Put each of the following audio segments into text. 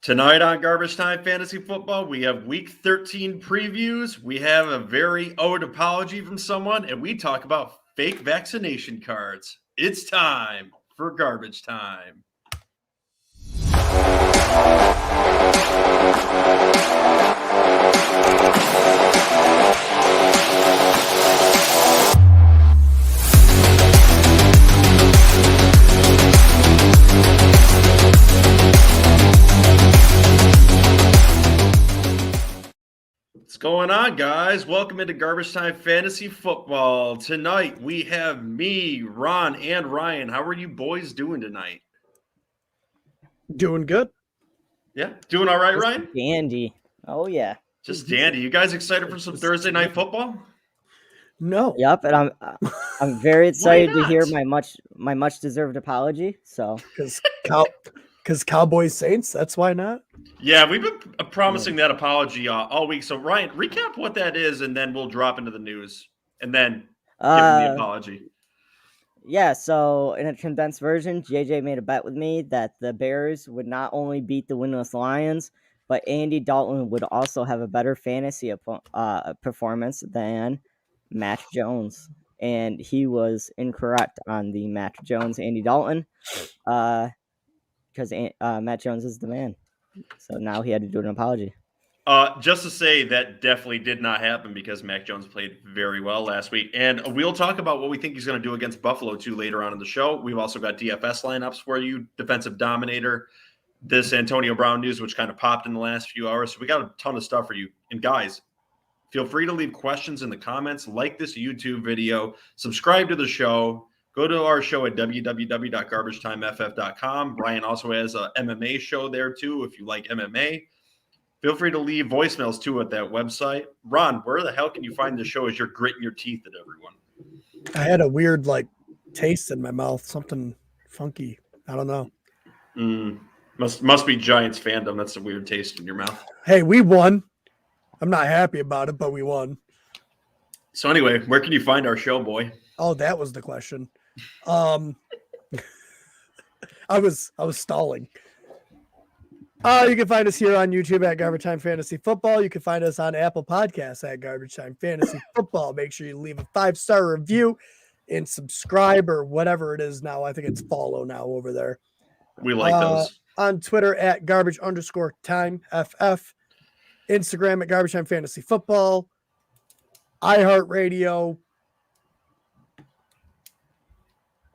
Tonight on Garbage Time Fantasy Football, we have Week 13 previews. We have a very owed apology from someone, and we talk about fake vaccination cards. It's time for Garbage Time. What's going on, guys? Welcome into Garbage Time Fantasy Football. Tonight, we have me, Ron, and Ryan. How are you boys doing tonight? Doing good. Yeah, doing all right, Just Ryan? dandy. Oh, yeah. Just dandy. You guys excited for some Thursday night football? No. Yep, and I'm very excited to hear not? my much deserved apology. So Because Cowboys Saints, that's why not. Yeah, we've been promising that apology all week. So, Ryan, recap what that is, and then we'll drop into the news, and then give them the apology. Yeah, so in a condensed version, JJ made a bet with me that the Bears would not only beat the winless Lions, but Andy Dalton would also have a better fantasy performance than Matt Jones. And he was incorrect on the Matt Jones, Andy Dalton, because Matt Jones is the man. So now he had to do an apology. Just to say that definitely did not happen because Mac Jones played very well last week. And we'll talk about what we think he's going to do against Buffalo, too, later on in the show. We've also got DFS lineups for you, defensive dominator, this Antonio Brown news, which kind of popped in the last few hours. So we got a ton of stuff for you. And guys, feel free to leave questions in the comments, like this YouTube video, subscribe to the show. Go to our show at www.garbagetimeff.com. Ryan also has a MMA show there, too, if you like MMA. Feel free to leave voicemails, too, at that website. Ron, where the hell can you find the show as you're gritting your teeth at everyone? I had a weird, taste in my mouth. Something funky. I don't know. Must be Giants fandom. That's a weird taste in your mouth. Hey, we won. I'm not happy about it, but we won. So anyway, where can you find our show, boy? Oh, that was the question. I was stalling. You can find us here on YouTube at Garbage Time Fantasy Football. You can find us on Apple Podcasts at Garbage Time Fantasy Football. Make sure you leave a 5-star review and subscribe or whatever it is now. I think it's follow now over there. We like those. On Twitter at Garbage_Time FF. Instagram at Garbage Time Fantasy Football. Iheartradio.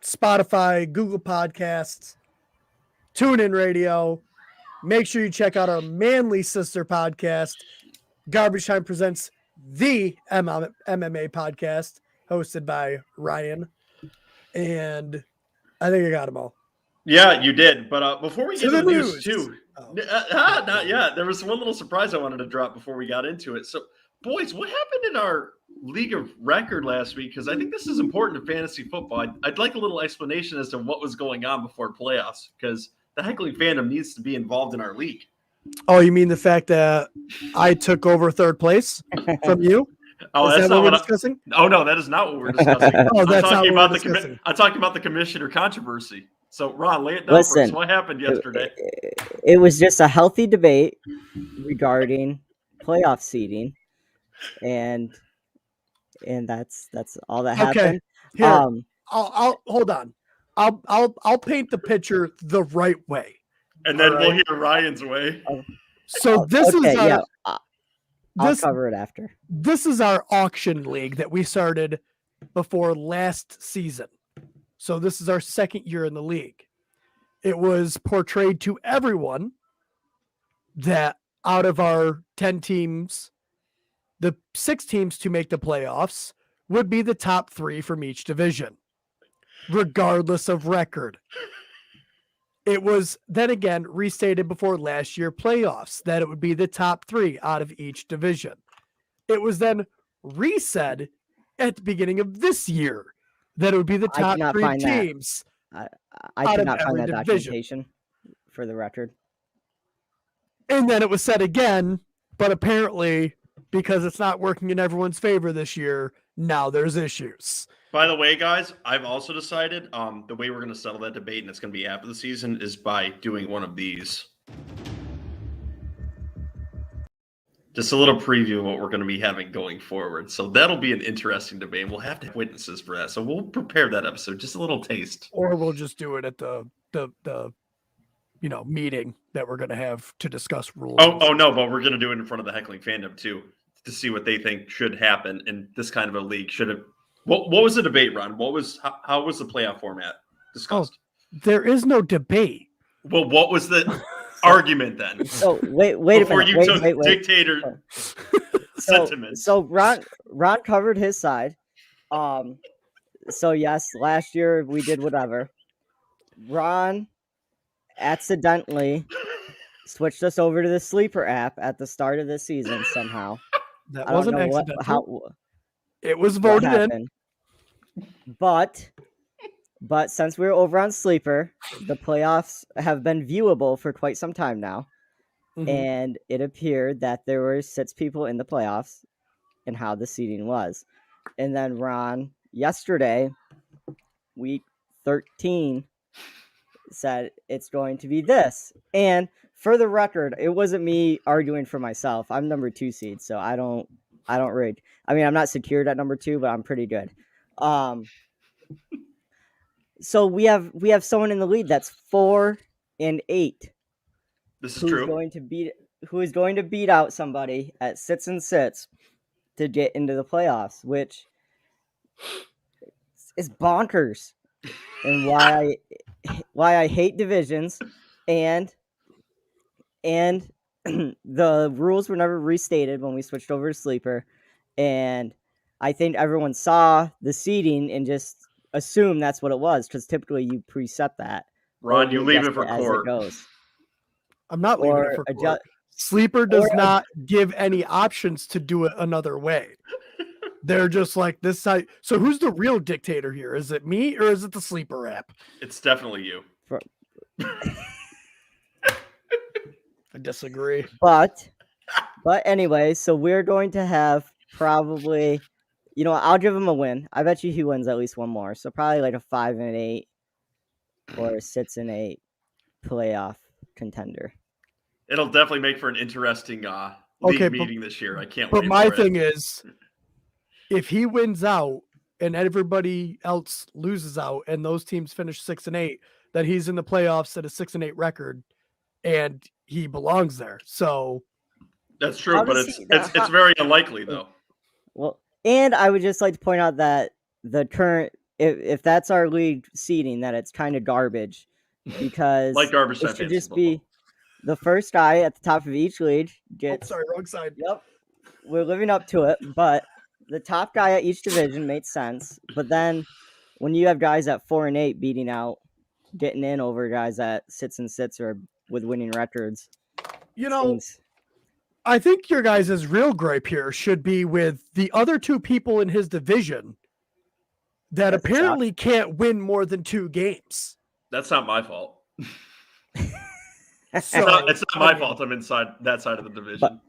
Spotify, Google Podcasts, TuneIn Radio. Make sure you check out our manly sister podcast, Garbage Time Presents the MMA Podcast, hosted by Ryan. And I think I got them all. Yeah, you did. But before we get to the news, too, not yet. There was one little surprise I wanted to drop before we got into it. So, boys, what happened in our league of record last week? Because I think this is important to fantasy football. I'd like a little explanation as to what was going on before playoffs, because the heckling fandom needs to be involved in our league. Oh, you mean the fact that I took over third place from you? Oh, that's not what we're discussing? Oh, no, that is not what we're discussing. Oh, that's not what we're discussing. I'm talking about the commissioner controversy. So, Ron, lay it down for us. What happened yesterday? It was just a healthy debate regarding playoff seeding, and that's all that happened. Here, I'll hold on. I'll paint the picture the right way, and then we'll hear Ryan's way. So this is our, I'll cover it after. This is our auction league that we started before last season. So this is our second year in the league. It was portrayed to everyone that out of our 10 teams, the 6 teams to make the playoffs would be the top 3 from each division, regardless of record. It was then again restated before last year playoffs that it would be the top 3 out of each division. It was then resaid at the beginning of this year that it would be the top 3 teams. I could not find that documentation for the record. And then it was said again, but apparently because it's not working in everyone's favor this year, now there's issues. By the way, guys, I've also decided the way we're going to settle that debate, and it's going to be after the season, is by doing one of these. Just a little preview of what we're going to be having going forward. So that'll be an interesting debate. We'll have to have witnesses for that. So we'll prepare that episode, just a little taste. Or we'll just do it at the meeting that we're going to have to discuss rules. Oh no, but we're going to do it in front of the heckling fandom too, to see what they think should happen in this kind of a league. Should have what was the debate, Ron? How was the playoff format discussed? There is no debate. Well, what was the argument then? So wait Before a minute. you took dictator sentiments. So Ron covered his side. So yes, last year we did whatever. Ron accidentally switched us over to the sleeper app at the start of the season somehow. That I don't wasn't know accidental. how It was what voted in. happened. But since we're over on sleeper, the playoffs have been viewable for quite some time now. Mhm. And it appeared that there were 6 people in the playoffs and how the seeding was. And then Ron, yesterday, week 13, said it's going to be this. And for the record, it wasn't me arguing for myself. I'm number 2 seed, so I don't rig. I mean, I'm not secured at number 2, but I'm pretty good. So we have someone in the lead that's 4-8. This is who is going to beat out somebody at 6-6 to get into the playoffs, which is bonkers, and why I hate divisions, and the rules were never restated when we switched over to sleeper, and I think everyone saw the seeding and just assumed that's what it was, because typically you preset that. Ron, you leave adjust it for as court. goes. I'm not leaving it for court. Sleeper does not give any options to do it another way. They're just like this side. So who's the real dictator here? Is it me or is it the sleeper app? It's definitely you. I disagree. But anyway, so we're going to have probably, I'll give him a win. I bet you he wins at least one more. So probably like a 5-8 or a 6-8 playoff contender. It'll definitely make for an interesting league meeting this year. I can't wait. But my thing is, if he wins out and everybody else loses out and those teams finish 6-8, then he's in the playoffs at a 6-8 record and he belongs there. So that's true, but it's very unlikely though. Well, and I would just like to point out that the current, if that's our league seeding, that it's kind of garbage, because like garbage it should just be the first guy at the top of each league gets. Sorry, wrong side. Yep, we're living up to it, but the top guy at each division makes sense. But then when you have guys at 4-8 beating out, getting in over guys at 6-6 or with winning records, I think your guys' real gripe here should be with the other 2 people in his division that apparently can't win more than 2 games. That's not my fault. It's not my fault. I'm inside that side of the division.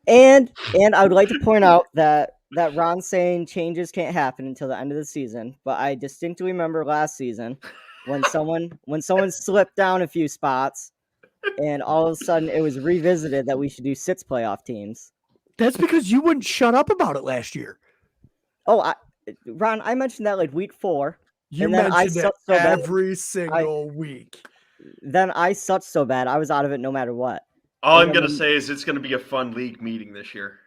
And I would like to point out that Ron's saying changes can't happen until the end of the season. But I distinctly remember last season when someone slipped down a few spots, and all of a sudden it was revisited that we should do 6 playoff teams. That's because you wouldn't shut up about it last year. Oh, Ron, I mentioned that like week 4. You mentioned it every single week. Then I sucked so bad, I was out of it no matter what. All I'm going to say is it's going to be a fun league meeting this year.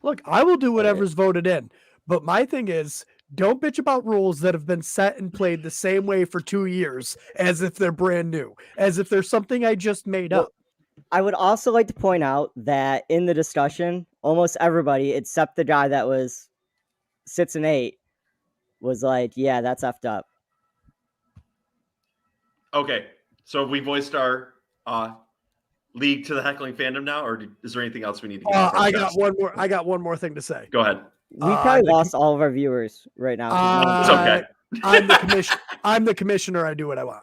Look, I will do whatever's voted in. But my thing is, don't bitch about rules that have been set and played the same way for 2 years as if they're brand new, as if there's something I just made up. I would also like to point out that in the discussion, almost everybody, except the guy that was 6-8, was like, yeah, that's effed up. Okay, so we voiced our league to the heckling fandom now, or is there anything else we need to get? I got one more thing to say. Go ahead. We probably lost all of our viewers right now. It's okay. I'm the commissioner. I do what I want.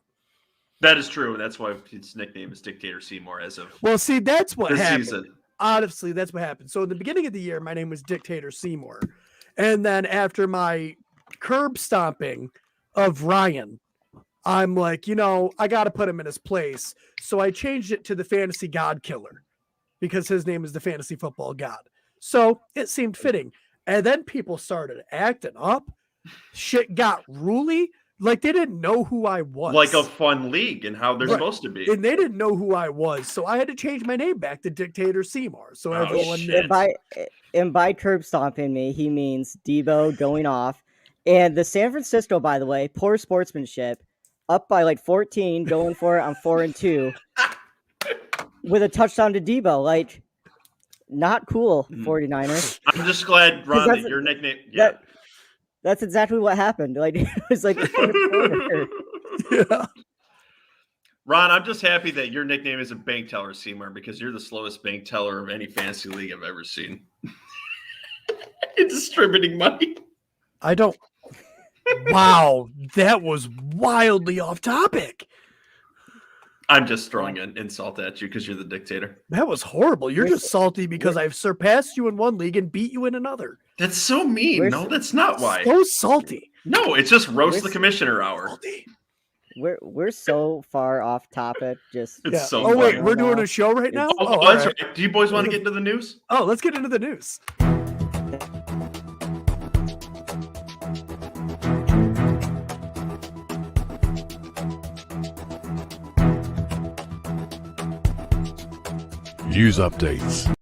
That is true. That's why his nickname is Dictator Seymour as of that's what this happened. season. Honestly, that's what happened. So in the beginning of the year, my name was Dictator Seymour. And then after my curb stomping of Ryan, I'm like, I got to put him in his place. So I changed it to the Fantasy God Killer. because his name is the fantasy football god. So it seemed fitting. And then people started acting up. Shit got ruly. Like they didn't know who I was. Like a fun league and how they're supposed to be. And they didn't know who I was. So I had to change my name back to Dictator Seymour. So everyone knew. And by curb stomping me, he means Debo going off. And the San Francisco, by the way, poor sportsmanship, up by like 14, going for it on 4-2 with a touchdown to Debo. Like, not cool, 49ers. I'm just glad, Ron, that your nickname. Yeah. That's exactly what happened. Like it was like yeah. Ron, I'm just happy that your nickname isn't Bank Teller Seymour because you're the slowest bank teller of any fantasy league I've ever seen. In distributing money. I don't. Wow, that was wildly off topic. I'm just throwing an insult at you because you're the dictator. That was horrible. You're just salty because I've surpassed you in one league and beat you in another. That's so mean. No, that's not why. So salty. No, it's just roast the commissioner hour. Salty. We're so far off topic. Just it's so. Oh wait, we're doing a show right now. Oh, that's right. Do you boys want to get into the news? Oh, let's get into the news. News updates.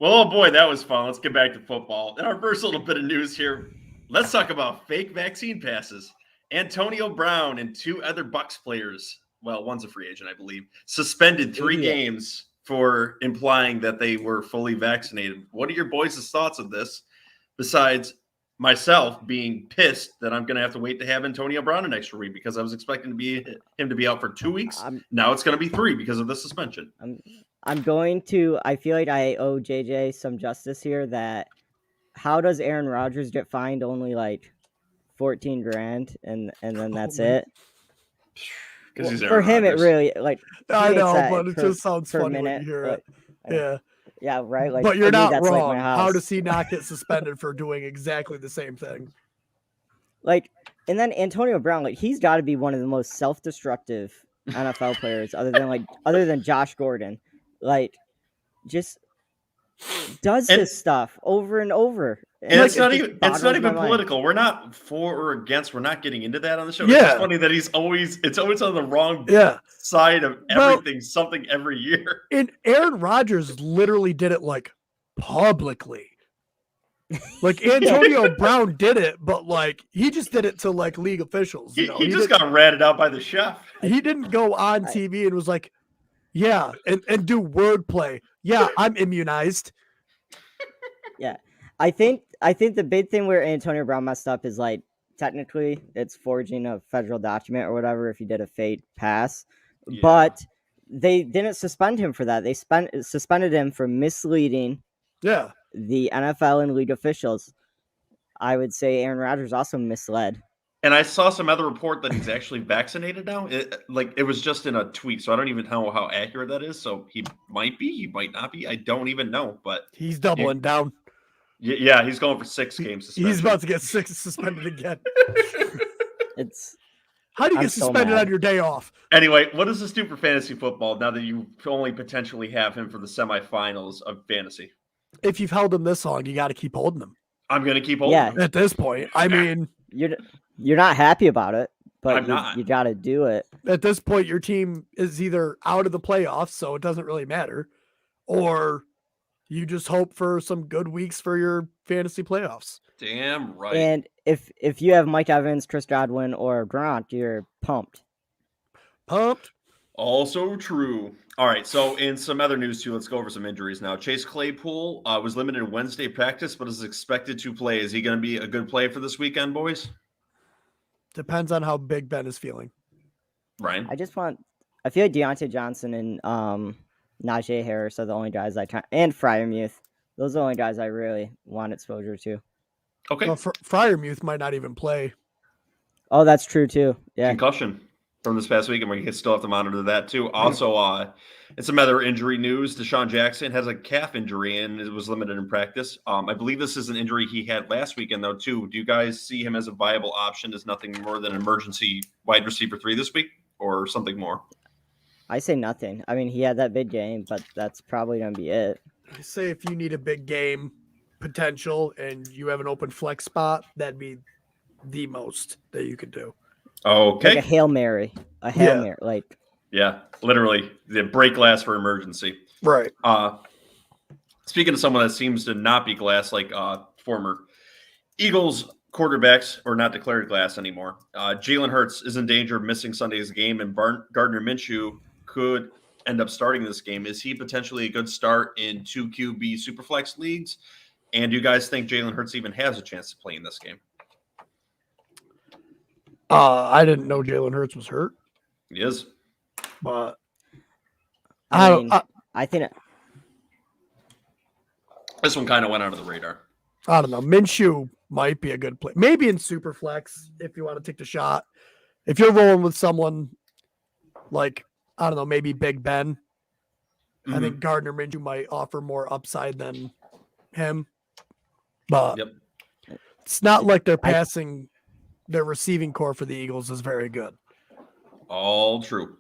Well, oh boy, that was fun. Let's get back to football. In our first little bit of news here, let's talk about fake vaccine passes. Antonio Brown and 2 other Bucs players, well, one's a free agent, I believe, suspended 3 games for implying that they were fully vaccinated. What are your boys' thoughts of this? Besides myself being pissed that I'm going to have to wait to have Antonio Brown an extra week because I was expecting him to be out for 2 weeks. Now it's going to be 3 because of the suspension. I feel like I owe JJ some justice here that how does Aaron Rodgers get fined only like 14 grand and then that's it? Because for him, Rodgers. It really like I know, but it just sounds funny when you hear it. Yeah. Yeah, right. Like, but you're not wrong. Like how does he not get suspended for doing exactly the same thing? Like, and then Antonio Brown, like he's got to be one of the most self-destructive NFL players, other than Josh Gordon. Like, just does this stuff over and over. And it's not even political. We're not for or against. We're not getting into that on the show. Yeah. It's funny that it's always on the wrong side of everything, something every year. And Aaron Rodgers literally did it like publicly. Like Antonio Brown did it, but like he just did it to like league officials. He just got ratted out by the chef. He didn't go on TV and was like, yeah, and do wordplay. Yeah, I'm immunized. Yeah. I think the big thing where Antonio Brown messed up is like technically it's forging a federal document or whatever if he did a fake pass. Yeah. But they didn't suspend him for that. They suspended him for misleading the NFL and league officials. I would say Aaron Rodgers also misled. And I saw some other report that he's actually vaccinated now. It was just in a tweet, so I don't even know how accurate that is. So he might be, he might not be. I don't even know, but he's doubling down. Yeah, he's going for 6 games suspension. He's about to get 6 suspended again. How do you get suspended on your day off? Anyway, what does this do for fantasy football now that you only potentially have him for the semifinals of fantasy? If you've held him this long, you got to keep holding him. I'm going to keep holding him. At this point, I mean, you're not happy about it, but you got to do it. At this point, your team is either out of the playoffs, so it doesn't really matter, or you just hope for some good weeks for your fantasy playoffs. Damn right. And if you have Mike Evans, Chris Godwin, or Grant, you're pumped. Also true. All right, so in some other news too, let's go over some injuries now. Chase Claypool was limited in Wednesday practice, but is expected to play. Is he going to be a good play for this weekend, boys? Depends on how Big Ben is feeling. Ryan? I feel like Deontay Johnson and Najee Harris are the only guys and Freiermuth. Those are the only guys I really want exposure to. Okay. Well, Freiermuth might not even play. Oh, that's true too. Yeah. Concussion from this past week, and we still have to monitor that too. Also, it's some other injury news. Deshaun Jackson has a calf injury and it was limited in practice. I believe this is an injury he had last weekend though too. Do you guys see him as a viable option? As nothing more than an emergency wide receiver 3 this week, or something more? I say nothing. I mean, he had that big game, but that's probably gonna be it. I say if you need a big game potential and you have an open flex spot, that'd be the most that you could do. Okay. Like a Hail Mary. A Hail Mary. Like, yeah, literally the break glass for emergency. Right. Speaking of someone that seems to not be glass, like former Eagles quarterbacks, or not declared glass anymore, Jalen Hurts is in danger of missing Sunday's game, and Gardner Minshew could end up starting this game. Is he potentially a good start in 2 QB Superflex leagues? And do you guys think Jalen Hurts even has a chance to play in this game? I didn't know Jalen Hurts was hurt, He is. but I think This one kind of went under the radar. I don't know. Minshew might be a good play. Maybe in Superflex if you want to take the shot. If you're rolling with someone like, I don't know, maybe Big Ben, I think Gardner Minshew might offer more upside than him. But it's not like their their receiving core for the Eagles is very good. All true.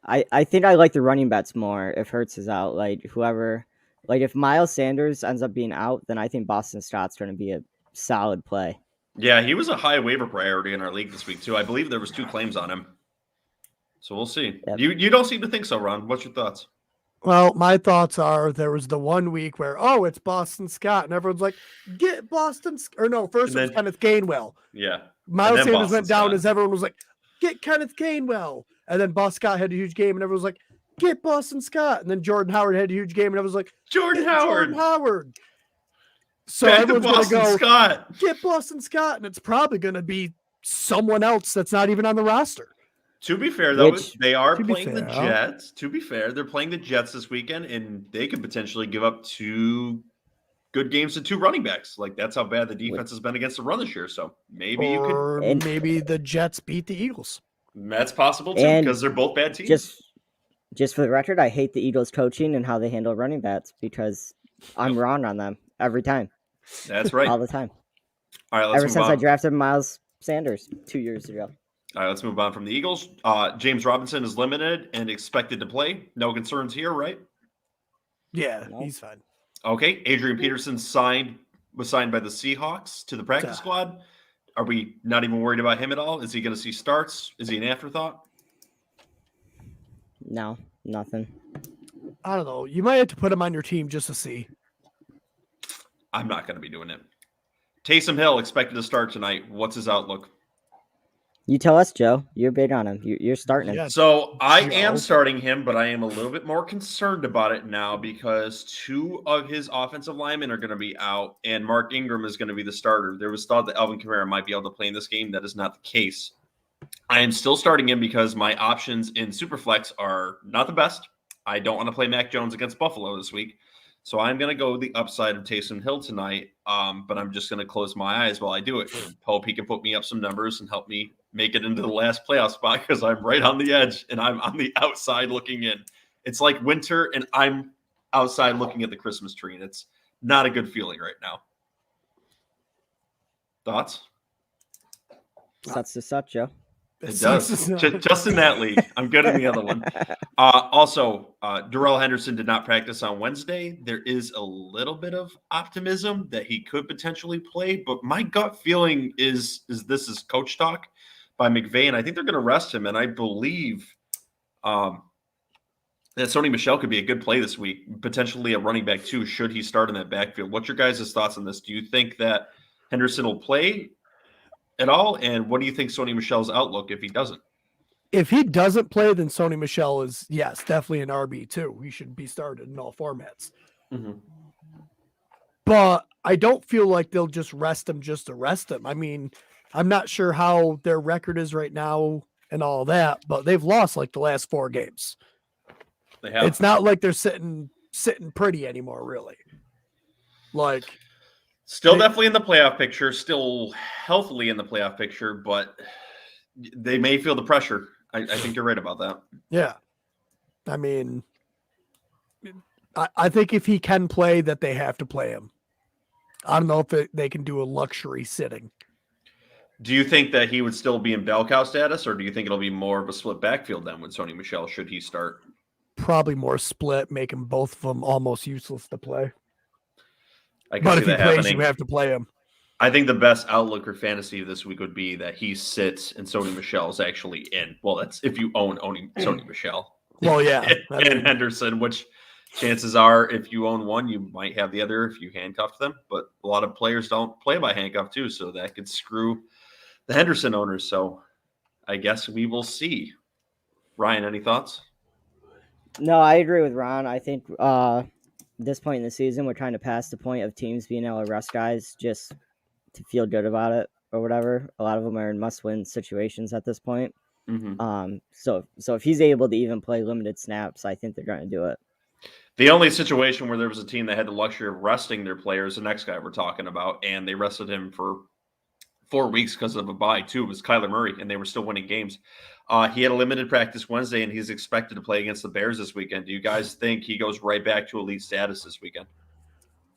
I think I like the running backs more if Hurts is out. Like whoever, like if Miles Sanders ends up being out, then I think Boston Scott's going to be a solid play. Yeah, he was a high waiver priority in our league this week too. I believe there was 2 claims on him. So we'll see. Yep. You don't seem to think so, Ron. What's your thoughts? Well, my thoughts are there was the one week where, it's Boston Scott, and everyone's like, get Boston, or no, first it was Kenneth Gainwell. Yeah. Miles Sanders went down as everyone was like, get Kenneth Gainwell. And then Boston Scott had a huge game, and everyone was like, get Boston Scott. And then Jordan Howard had a huge game, and everyone was like, Jordan Howard. So Back everyone's going to go, Scott. Get Boston Scott, and it's probably going to be someone else that's not even on the roster. To be fair, though, they are to be playing the fair, Jets. To be fair, they're playing the Jets this weekend, and they could potentially give up 2 good games to 2 running backs. Like, that's how bad the defense has been against the run this year. So maybe maybe the Jets beat the Eagles. That's possible, too, because they're both bad teams. Just for the record, I hate the Eagles coaching and how they handle running backs because I'm wrong on them every time. That's right. All the time. All right, let's Ever since I drafted Miles Sanders 2 years ago. All right, let's move on from the Eagles. James Robinson is limited and expected to play. No concerns here, right? Yeah, he's fine. Okay. Adrian Peterson was signed by the Seahawks to the practice squad. Are we not even worried about him at all? Is he going to see starts? Is he an afterthought? No, nothing. I don't know. You might have to put him on your team just to see. I'm not going to be doing it. Taysom Hill expected to start tonight. What's his outlook? You tell us, Joe. You're big on him. You're starting him. Yeah. So I am starting him, but I am a little bit more concerned about it now because 2 of his offensive linemen are going to be out, and Mark Ingram is going to be the starter. There was thought that Alvin Kamara might be able to play in this game. That is not the case. I am still starting him because my options in Superflex are not the best. I don't want to play Mac Jones against Buffalo this week. So I'm going to go the upside of Taysom Hill tonight, but I'm just going to close my eyes while I do it. Hope he can put me up some numbers and help me make it into the last playoff spot because I'm right on the edge and I'm on the outside looking in. It's like winter and I'm outside looking at the Christmas tree, and it's not a good feeling right now. Thoughts? Sucks to suck, Joe. It does. Just in that league. I'm good in the other one. Also, Darrell Henderson did not practice on Wednesday. There is a little bit of optimism that he could potentially play, but my gut feeling is this is coach talk by McVay, and I think they're going to rest him, and I believe that Sony Michel could be a good play this week, potentially a running back too, should he start in that backfield. What's your guys' thoughts on this? Do you think that Henderson will play at all? And what do you think Sony Michel's outlook if he doesn't? If he doesn't play, then Sony Michel is, yes, definitely an RB2. He should be started in all formats. Mm-hmm. But I don't feel like they'll just rest him just to rest him. I mean, I'm not sure how their record is right now and all that, but they've lost like the last 4 games. They have. It's not like they're sitting pretty anymore, really. Like, still definitely in the playoff picture, still healthily in the playoff picture, but they may feel the pressure. I think you're right about that. Yeah. I mean, I think if he can play, that they have to play him. I don't know if they can do a luxury sitting. Do you think that he would still be in bell cow status, or do you think it'll be more of a split backfield then with Sony Michel should he start? Probably more split, making both of them almost useless to play. I can But see if he that plays, happening. you have to play him. I think the best outlook for fantasy this week would be that he sits and Sony Michel is actually in. Well, that's if you own Sony Michel. Well, yeah. And Henderson, which chances are if you own one, you might have the other if you handcuff them. But a lot of players don't play by handcuff too, so that could screw the Henderson owners. So I guess we will see. Ryan, any thoughts? No, I agree with Ron. I think this point in the season, we're trying to pass the point of teams being able to rest guys just to feel good about it or whatever. A lot of them are in must-win situations at this point. Mm-hmm. So if he's able to even play limited snaps, I think they're going to do it. The only situation where there was a team that had the luxury of resting their players, the next guy we're talking about, and they rested him for 4 weeks because of a bye too, was Kyler Murray, and they were still winning games. He had a limited practice Wednesday, and he's expected to play against the Bears this weekend. Do you guys think he goes right back to elite status this weekend?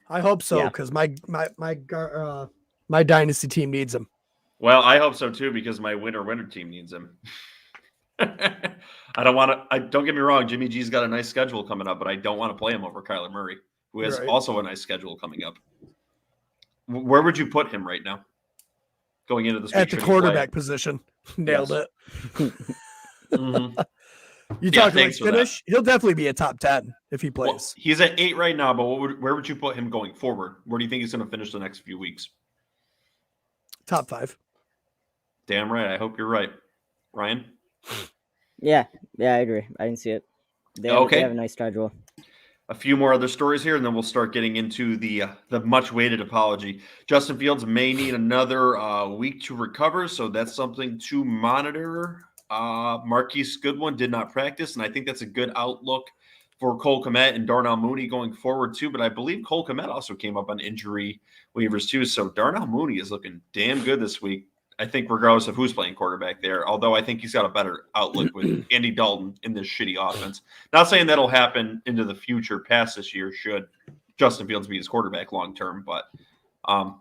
I hope so, because my dynasty team needs him. Well, I hope so too, because my winner team needs him. I don't want to. Don't get me wrong. Jimmy G's got a nice schedule coming up, but I don't want to play him over Kyler Murray, who has also a nice schedule coming up. Where would you put him right now? Going into this week, at the quarterback position, nailed it. Mm-hmm. You talking like finish? He'll definitely be a top 10 if he plays. Well, he's at 8 right now, but where would you put him going forward? Where do you think he's going to finish the next few weeks? Top 5. Damn right. I hope you're right, Ryan. Yeah, I agree. I didn't see it. They have a nice schedule. A few more other stories here, and then we'll start getting into the much-awaited apology. Justin Fields may need another week to recover, so that's something to monitor. Marquise Goodwin did not practice, and I think that's a good outlook for Cole Kmet and Darnell Mooney going forward too. But I believe Cole Kmet also came up on injury waivers too, so Darnell Mooney is looking damn good this week. I think regardless of who's playing quarterback there, although I think he's got a better outlook with Andy Dalton in this shitty offense. Not saying that'll happen into the future past this year should Justin Fields be his quarterback long-term, but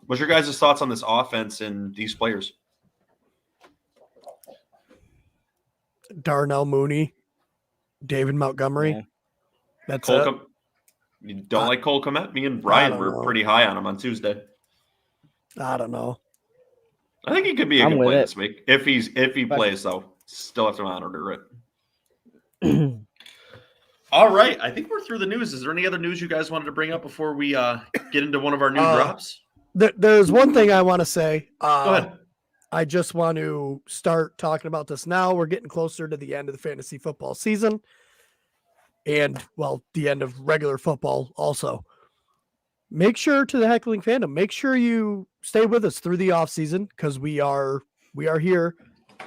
what's your guys' thoughts on this offense and these players? Darnell Mooney, David Montgomery. Yeah. That's Cole it. You don't like Cole Kmet? Me and Brian were pretty high on him on Tuesday. I don't know. I think he could be a good play this week. If he plays, though, still have to monitor it. All right. I think we're through the news. Is there any other news you guys wanted to bring up before we get into one of our new drops? There's one thing I want to say. Go ahead. I just want to start talking about this now. We're getting closer to the end of the fantasy football season. And, well, the end of regular football also. Make sure to the Heckling Fandom, make sure you stay with us through the off season because we are here,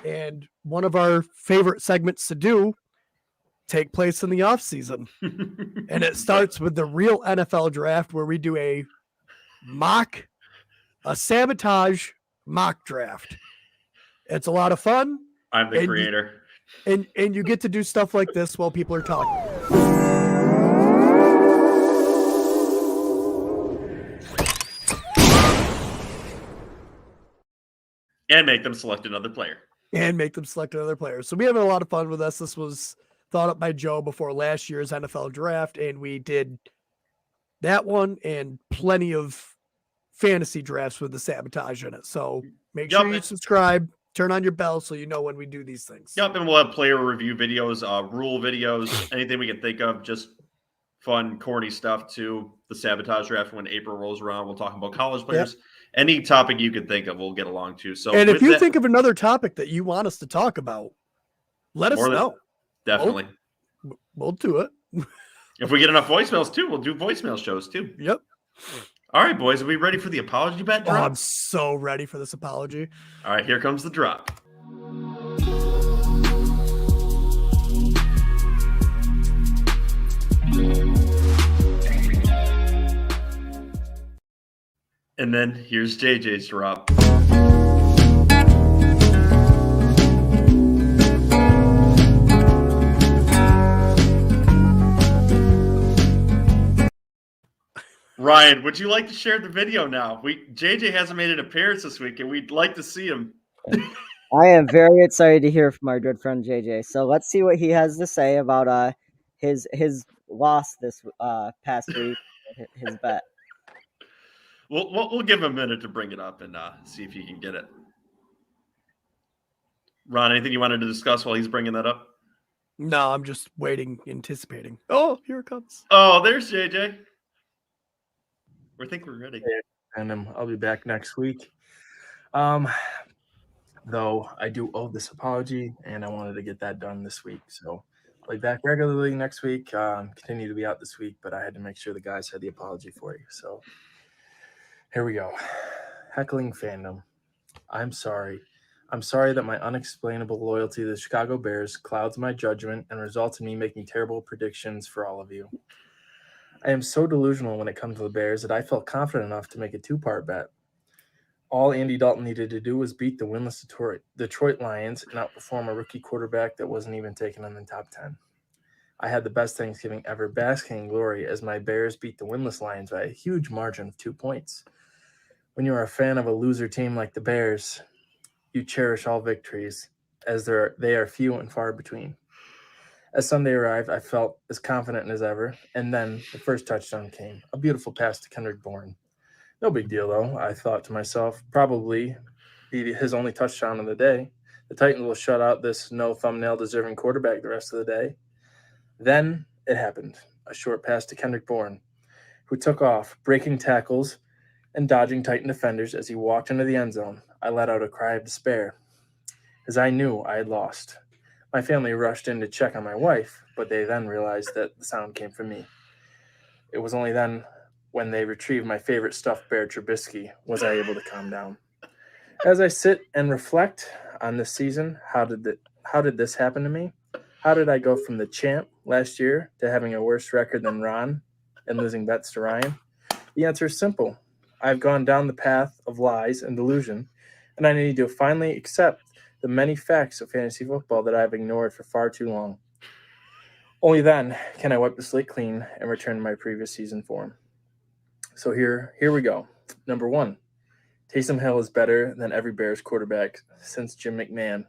and one of our favorite segments to do take place in the off season, and it starts with the real NFL draft where we do a sabotage mock draft. It's a lot of fun. I'm the creator, and you get to do stuff like this while people are talking. And make them select another player. So we have a lot of fun with this. This was thought up by Joe before last year's NFL draft, and we did that one and plenty of fantasy drafts with the sabotage in it. So make sure you subscribe, turn on your bell so you know when we do these things. Yep, and we'll have player review videos, rule videos, anything we can think of, just fun, corny stuff too. The sabotage draft when April rolls around, we'll talk about college players. Yep. Any topic you could think of, we'll get along to. So, and if you think of another topic that you want us to talk about, let us know. Definitely. We'll do it. If we get enough voicemails too, we'll do voicemail shows too. Yep. All right, boys. Are we ready for the apology bet drop? Oh, I'm so ready for this apology. All right, here comes the drop. And then here's JJ's drop. Ryan, would you like to share the video now? JJ hasn't made an appearance this week, and we'd like to see him. I am very excited to hear from our good friend JJ. So let's see what he has to say about his loss this past week, his bet. We'll give him a minute to bring it up and see if he can get it. Ron, anything you wanted to discuss while he's bringing that up? No, I'm just waiting, anticipating. Oh, here it comes. Oh, there's JJ. We think we're ready. And I'll be back next week. Though I do owe this apology, and I wanted to get that done this week. So I'll be back regularly next week. Continue to be out this week, but I had to make sure the guys had the apology for you. So here we go. Heckling fandom. I'm sorry. I'm sorry that my unexplainable loyalty to the Chicago Bears clouds my judgment and results in me making terrible predictions for all of you. I am so delusional when it comes to the Bears that I felt confident enough to make a two-part bet. All Andy Dalton needed to do was beat the winless Detroit Lions and outperform a rookie quarterback that wasn't even taken in the top 10. I had the best Thanksgiving ever, basking in glory as my Bears beat the winless Lions by a huge margin of 2 points. When you are a fan of a loser team like the Bears, you cherish all victories, as they are few and far between. As Sunday arrived, I felt as confident as ever, and then the first touchdown came, a beautiful pass to Kendrick Bourne. No big deal, though, I thought to myself. Probably be his only touchdown of the day. The Titans will shut out this no-thumbnail-deserving quarterback the rest of the day. Then it happened, a short pass to Kendrick Bourne, who took off, breaking tackles and dodging Titan defenders as he walked into the end zone. I let out a cry of despair, as I knew I had lost. My family rushed in to check on my wife, but they then realized that the sound came from me. It was only then, when they retrieved my favorite stuffed bear, Trubisky, was I able to calm down. As I sit and reflect on this season, how did this happen to me? How did I go from the champ last year to having a worse record than Ron and losing bets to Ryan? The answer is simple. I've gone down the path of lies and delusion, and I need to finally accept the many facts of fantasy football that I've ignored for far too long. Only then can I wipe the slate clean and return to my previous season form. So here we go. Number 1, Taysom Hill is better than every Bears quarterback since Jim McMahon.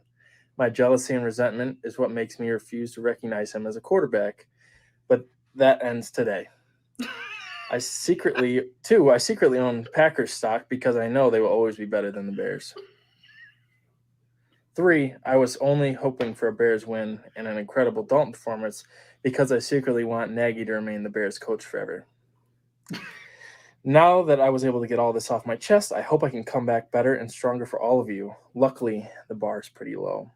My jealousy and resentment is what makes me refuse to recognize him as a quarterback, but that ends today. I secretly own Packers stock because I know they will always be better than the Bears. 3, I was only hoping for a Bears win and an incredible Dalton performance because I secretly want Nagy to remain the Bears coach forever. Now that I was able to get all this off my chest, I hope I can come back better and stronger for all of you. Luckily, the bar is pretty low.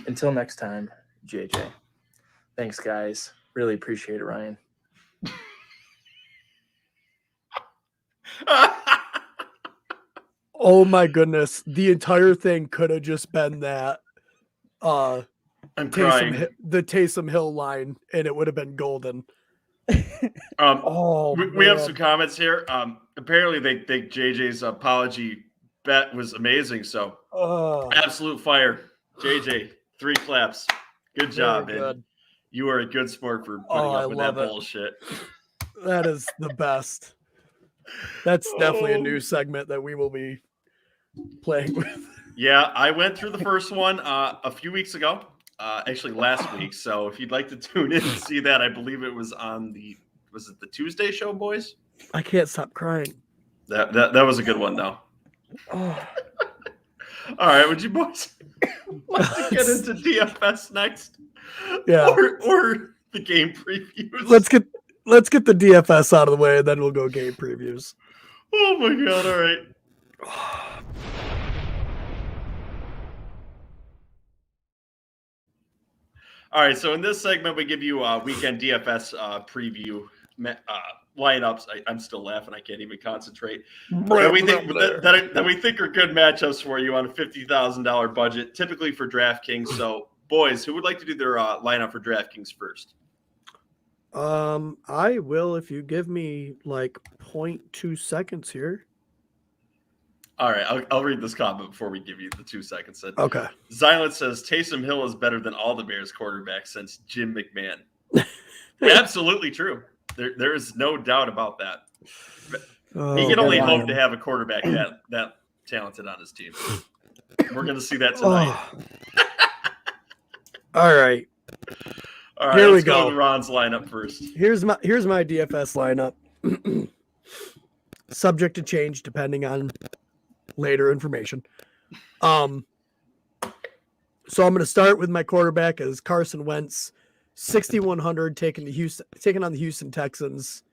Until next time, JJ. Thanks, guys. Really appreciate it, Ryan. Oh my goodness. The entire thing could have just been that I'm crying. the Taysom Hill line, and it would have been golden. We have some comments here. Apparently they think JJ's apology bet was amazing. So absolute fire. JJ, 3 claps. Good job, man. You are a good sport for putting up with that bullshit. That is the best. That's definitely a new segment that we will be playing with. Yeah, I went through the first one a few weeks ago. Actually last week. So if you'd like to tune in and see that, I believe it was on the Tuesday show, boys? I can't stop crying. That was a good one though. Oh. All right, would you boys like to get into DFS next? Yeah. Or the game previews? Let's get the DFS out of the way and then we'll go game previews. Oh my god, all right. All right, so in this segment, we give you a weekend DFS preview lineups. I'm still laughing. I can't even concentrate. That we think are good matchups for you on a $50,000 budget, typically for DraftKings. So, boys, who would like to do their lineup for DraftKings first? I will if you give me like 0.2 seconds here. All right, I'll read this comment before we give you the 2 seconds. Okay. Xylent says Taysom Hill is better than all the Bears quarterbacks since Jim McMahon. Absolutely true. There is no doubt about that. He can only hope to have a quarterback that talented on his team. We're going to see that tonight. All right. All right, Here let's we go. with Ron's lineup first. Here's my DFS lineup. Subject to change depending on later information. So I'm going to start with my quarterback as Carson Wentz, 6,100, taking on the Houston Texans.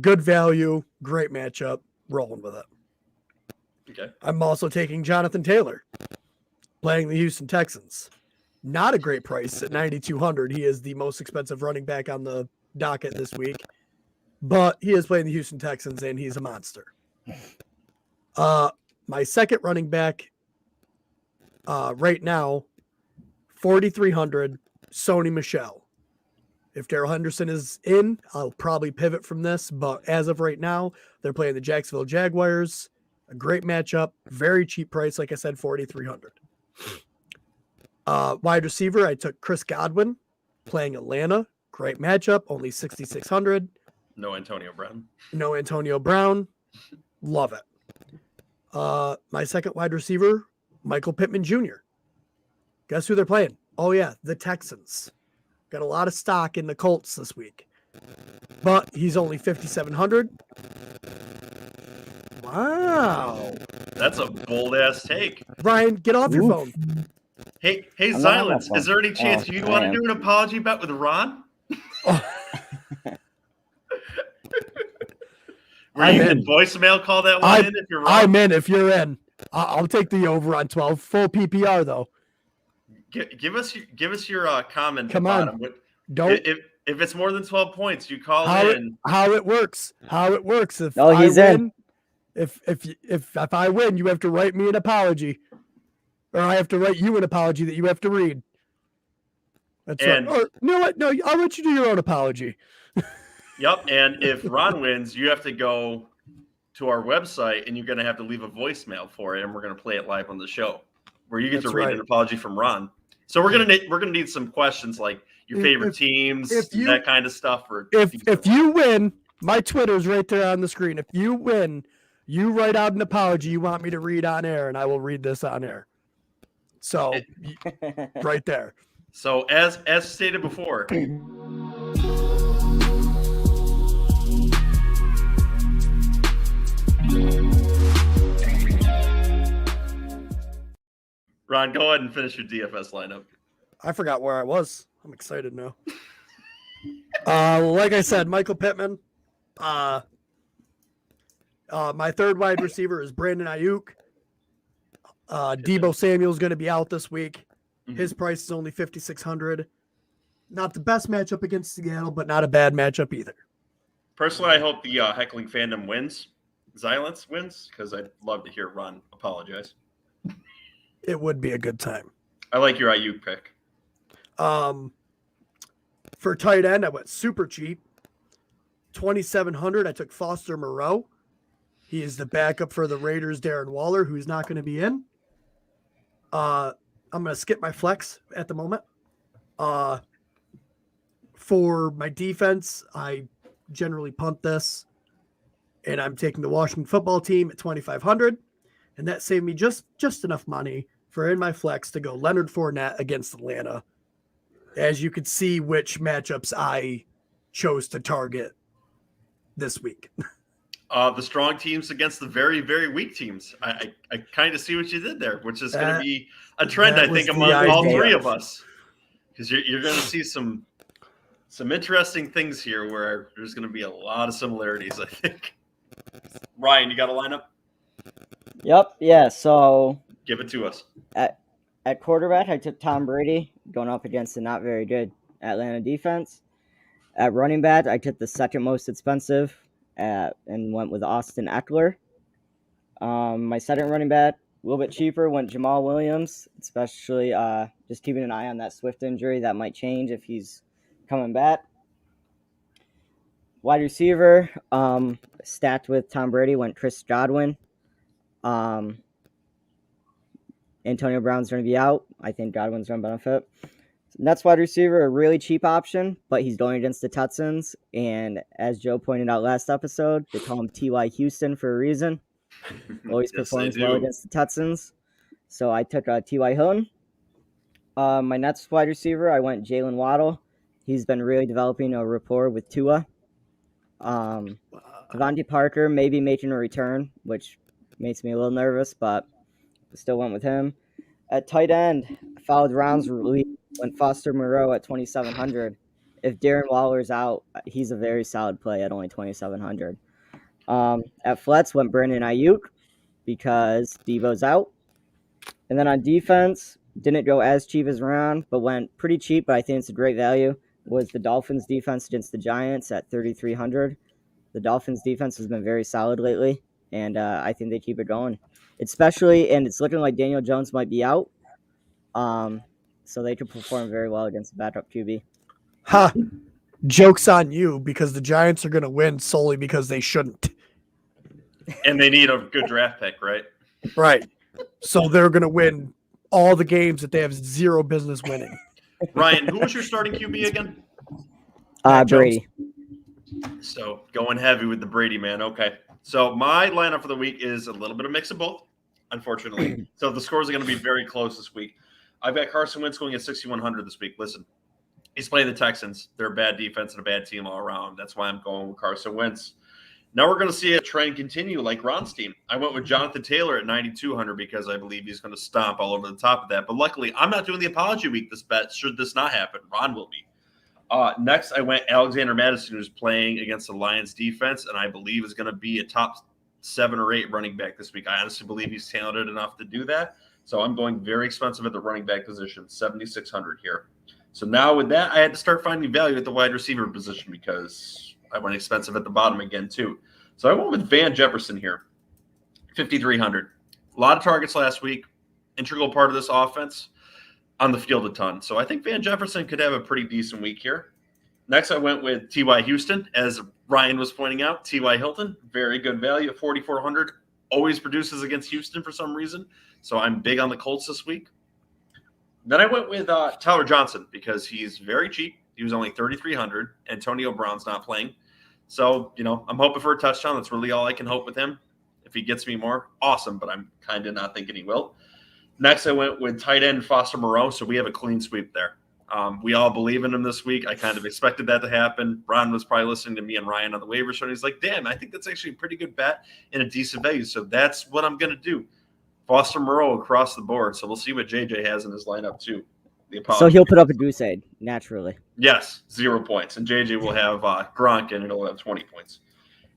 Good value, great matchup, rolling with it. Okay. I'm also taking Jonathan Taylor, playing the Houston Texans. Not a great price at 9,200. He is the most expensive running back on the docket this week, but he is playing the Houston Texans and he's a monster. My second running back right now, 4,300, Sony Michel. If Darrell Henderson is in, I'll probably pivot from this, but as of right now, they're playing the Jacksonville Jaguars. A great matchup, very cheap price, like I said, 4,300. Wide receiver, I took Chris Godwin, playing Atlanta. Great matchup, only 6,600. No Antonio Brown. No Antonio Brown. Love it. My second wide receiver, Michael Pittman Jr. Guess who they're playing? Oh, yeah, the Texans. Got a lot of stock in the Colts this week. But he's only 5,700. Wow. That's a bold-ass take. Ryan, get off your phone. Hey, I'm not on Silence, my is there any chance phone. you'd I want to am. do an apology bet with Ron? Where I'm you in. can voicemail call that one in if you're wrong? I'm in if you're in. I'll take the over on 12. Full PPR, though. Give us your comment. Come at the on. bottom. Don't. If it's more than 12 points, you call How in. it works. If No, he's I win, in. If I win, you have to write me an apology, or I have to write you an apology that you have to read. That's And- right. Or you know what? No, I'll let you do your own apology. Yep, and if Ron wins, you have to go to our website and you're going to have to leave a voicemail for it, and we're going to play it live on the show, where you get That's to read right. an apology from Ron. So we're gonna need some questions like your favorite teams, that kind of stuff. If you win, my Twitter's right there on the screen. If you win, you write out an apology you want me to read on air, and I will read this on air. So right there. So as stated before. Ron, go ahead and finish your DFS lineup. I forgot where I was. I'm excited now. Like I said, Michael Pittman. My third wide receiver is Brandon Ayuk. Debo Samuel's going to be out this week. His price is only 5,600. Not the best matchup against Seattle, but not a bad matchup either. Personally, I hope the heckling fandom wins. Silence wins, because I'd love to hear Ron apologize. It would be a good time. I like your Ayuk pick. For tight end, I went super cheap. 2,700. I took Foster Moreau. He is the backup for the Raiders' Darren Waller, who's not going to be in. I'm going to skip my flex at the moment. For my defense, I generally punt this, and I'm taking the Washington football team at 2,500, and that saved me just enough money for in my flex to go Leonard Fournette against Atlanta. As you could see which matchups I chose to target this week. The strong teams against the very, very weak teams. I kind of see what you did there, which is going to be a trend, I think, among all three of us. Because you're going to see some interesting things here where there's going to be a lot of similarities, I think. Ryan, you got a lineup? Yep. Yeah. So Give it to us. at quarterback, I took Tom Brady going up against the not very good Atlanta defense. At running back, I took the second most expensive and went with Austin Eckler. My second running back, a little bit cheaper, went Jamal Williams, especially just keeping an eye on that Swift injury. That might change if he's coming back. Wide receiver, stacked with Tom Brady, went Chris Godwin. Antonio Brown's going to be out. I think Godwin's going to benefit. Next wide receiver, a really cheap option, but he's going against the Texans. And as Joe pointed out last episode, they call him T.Y. Houston for a reason. Always Yes, performs they well do. against the Texans. So I took T.Y. Hilton. My next wide receiver, I went Jalen Waddle. He's been really developing a rapport with Tua. Devontae Parker may be making a return, which makes me a little nervous, but still went with him. At tight end, I followed Rounds lead, went Foster Moreau at 2,700. If Darren Waller's out, he's a very solid play at only 2,700. At flex, went Brandon Ayuk because Devo's out. And then on defense, didn't go as cheap as Round, but went pretty cheap, but I think it's a great value, was the Dolphins defense against the Giants at 3,300. The Dolphins defense has been very solid lately, and I think they keep it going. Especially, and it's looking like Daniel Jones might be out, so they could perform very well against the backup QB. Ha! Joke's on you because the Giants are going to win solely because they shouldn't. And they need a good draft pick, right? Right. So they're going to win all the games that they have zero business winning. Ryan, who was your starting QB again? Brady. So going heavy with the Brady man. Okay. So my lineup for the week is a little bit of mix of both, unfortunately. So the scores are going to be very close this week. I've got Carson Wentz going at 6,100 this week. Listen, he's playing the Texans. They're a bad defense and a bad team all around. That's why I'm going with Carson Wentz. Now we're going to see a trend continue like Ron's team. I went with Jonathan Taylor at 9,200 because I believe he's going to stomp all over the top of that. But luckily, I'm not doing the apology week this bet. Should this not happen, Ron will be. Next, I went Alexander Madison, who's playing against the Lions defense, and I believe is going to be a top 7 or 8 running back this week. I honestly believe he's talented enough to do that. So I'm going very expensive at the running back position, 7,600 here. So now with that, I had to start finding value at the wide receiver position because I went expensive at the bottom again too. So I went with Van Jefferson here, 5,300. A lot of targets last week, integral part of this offense. On the field a ton. So I think Van Jefferson could have a pretty decent week here. Next, I went with T.Y. Houston. As Ryan was pointing out, T.Y. Hilton, very good value at 4,400. Always produces against Houston for some reason. So I'm big on the Colts this week. Then I went with Tyler Johnson because he's very cheap. He was only 3,300. Antonio Brown's not playing. So, I'm hoping for a touchdown. That's really all I can hope with him. If he gets me more, awesome. But I'm kind of not thinking he will. Next, I went with tight end Foster Moreau, so we have a clean sweep there. We all believe in him this week. I kind of expected that to happen. Ron was probably listening to me and Ryan on the waiver show, and he's like, damn, I think that's actually a pretty good bet and a decent value. So that's what I'm going to do. Foster Moreau across the board. So we'll see what JJ has in his lineup too. So he'll put up a goose egg, naturally. Yes, 0 points. And JJ will have Gronk, and it'll have 20 points.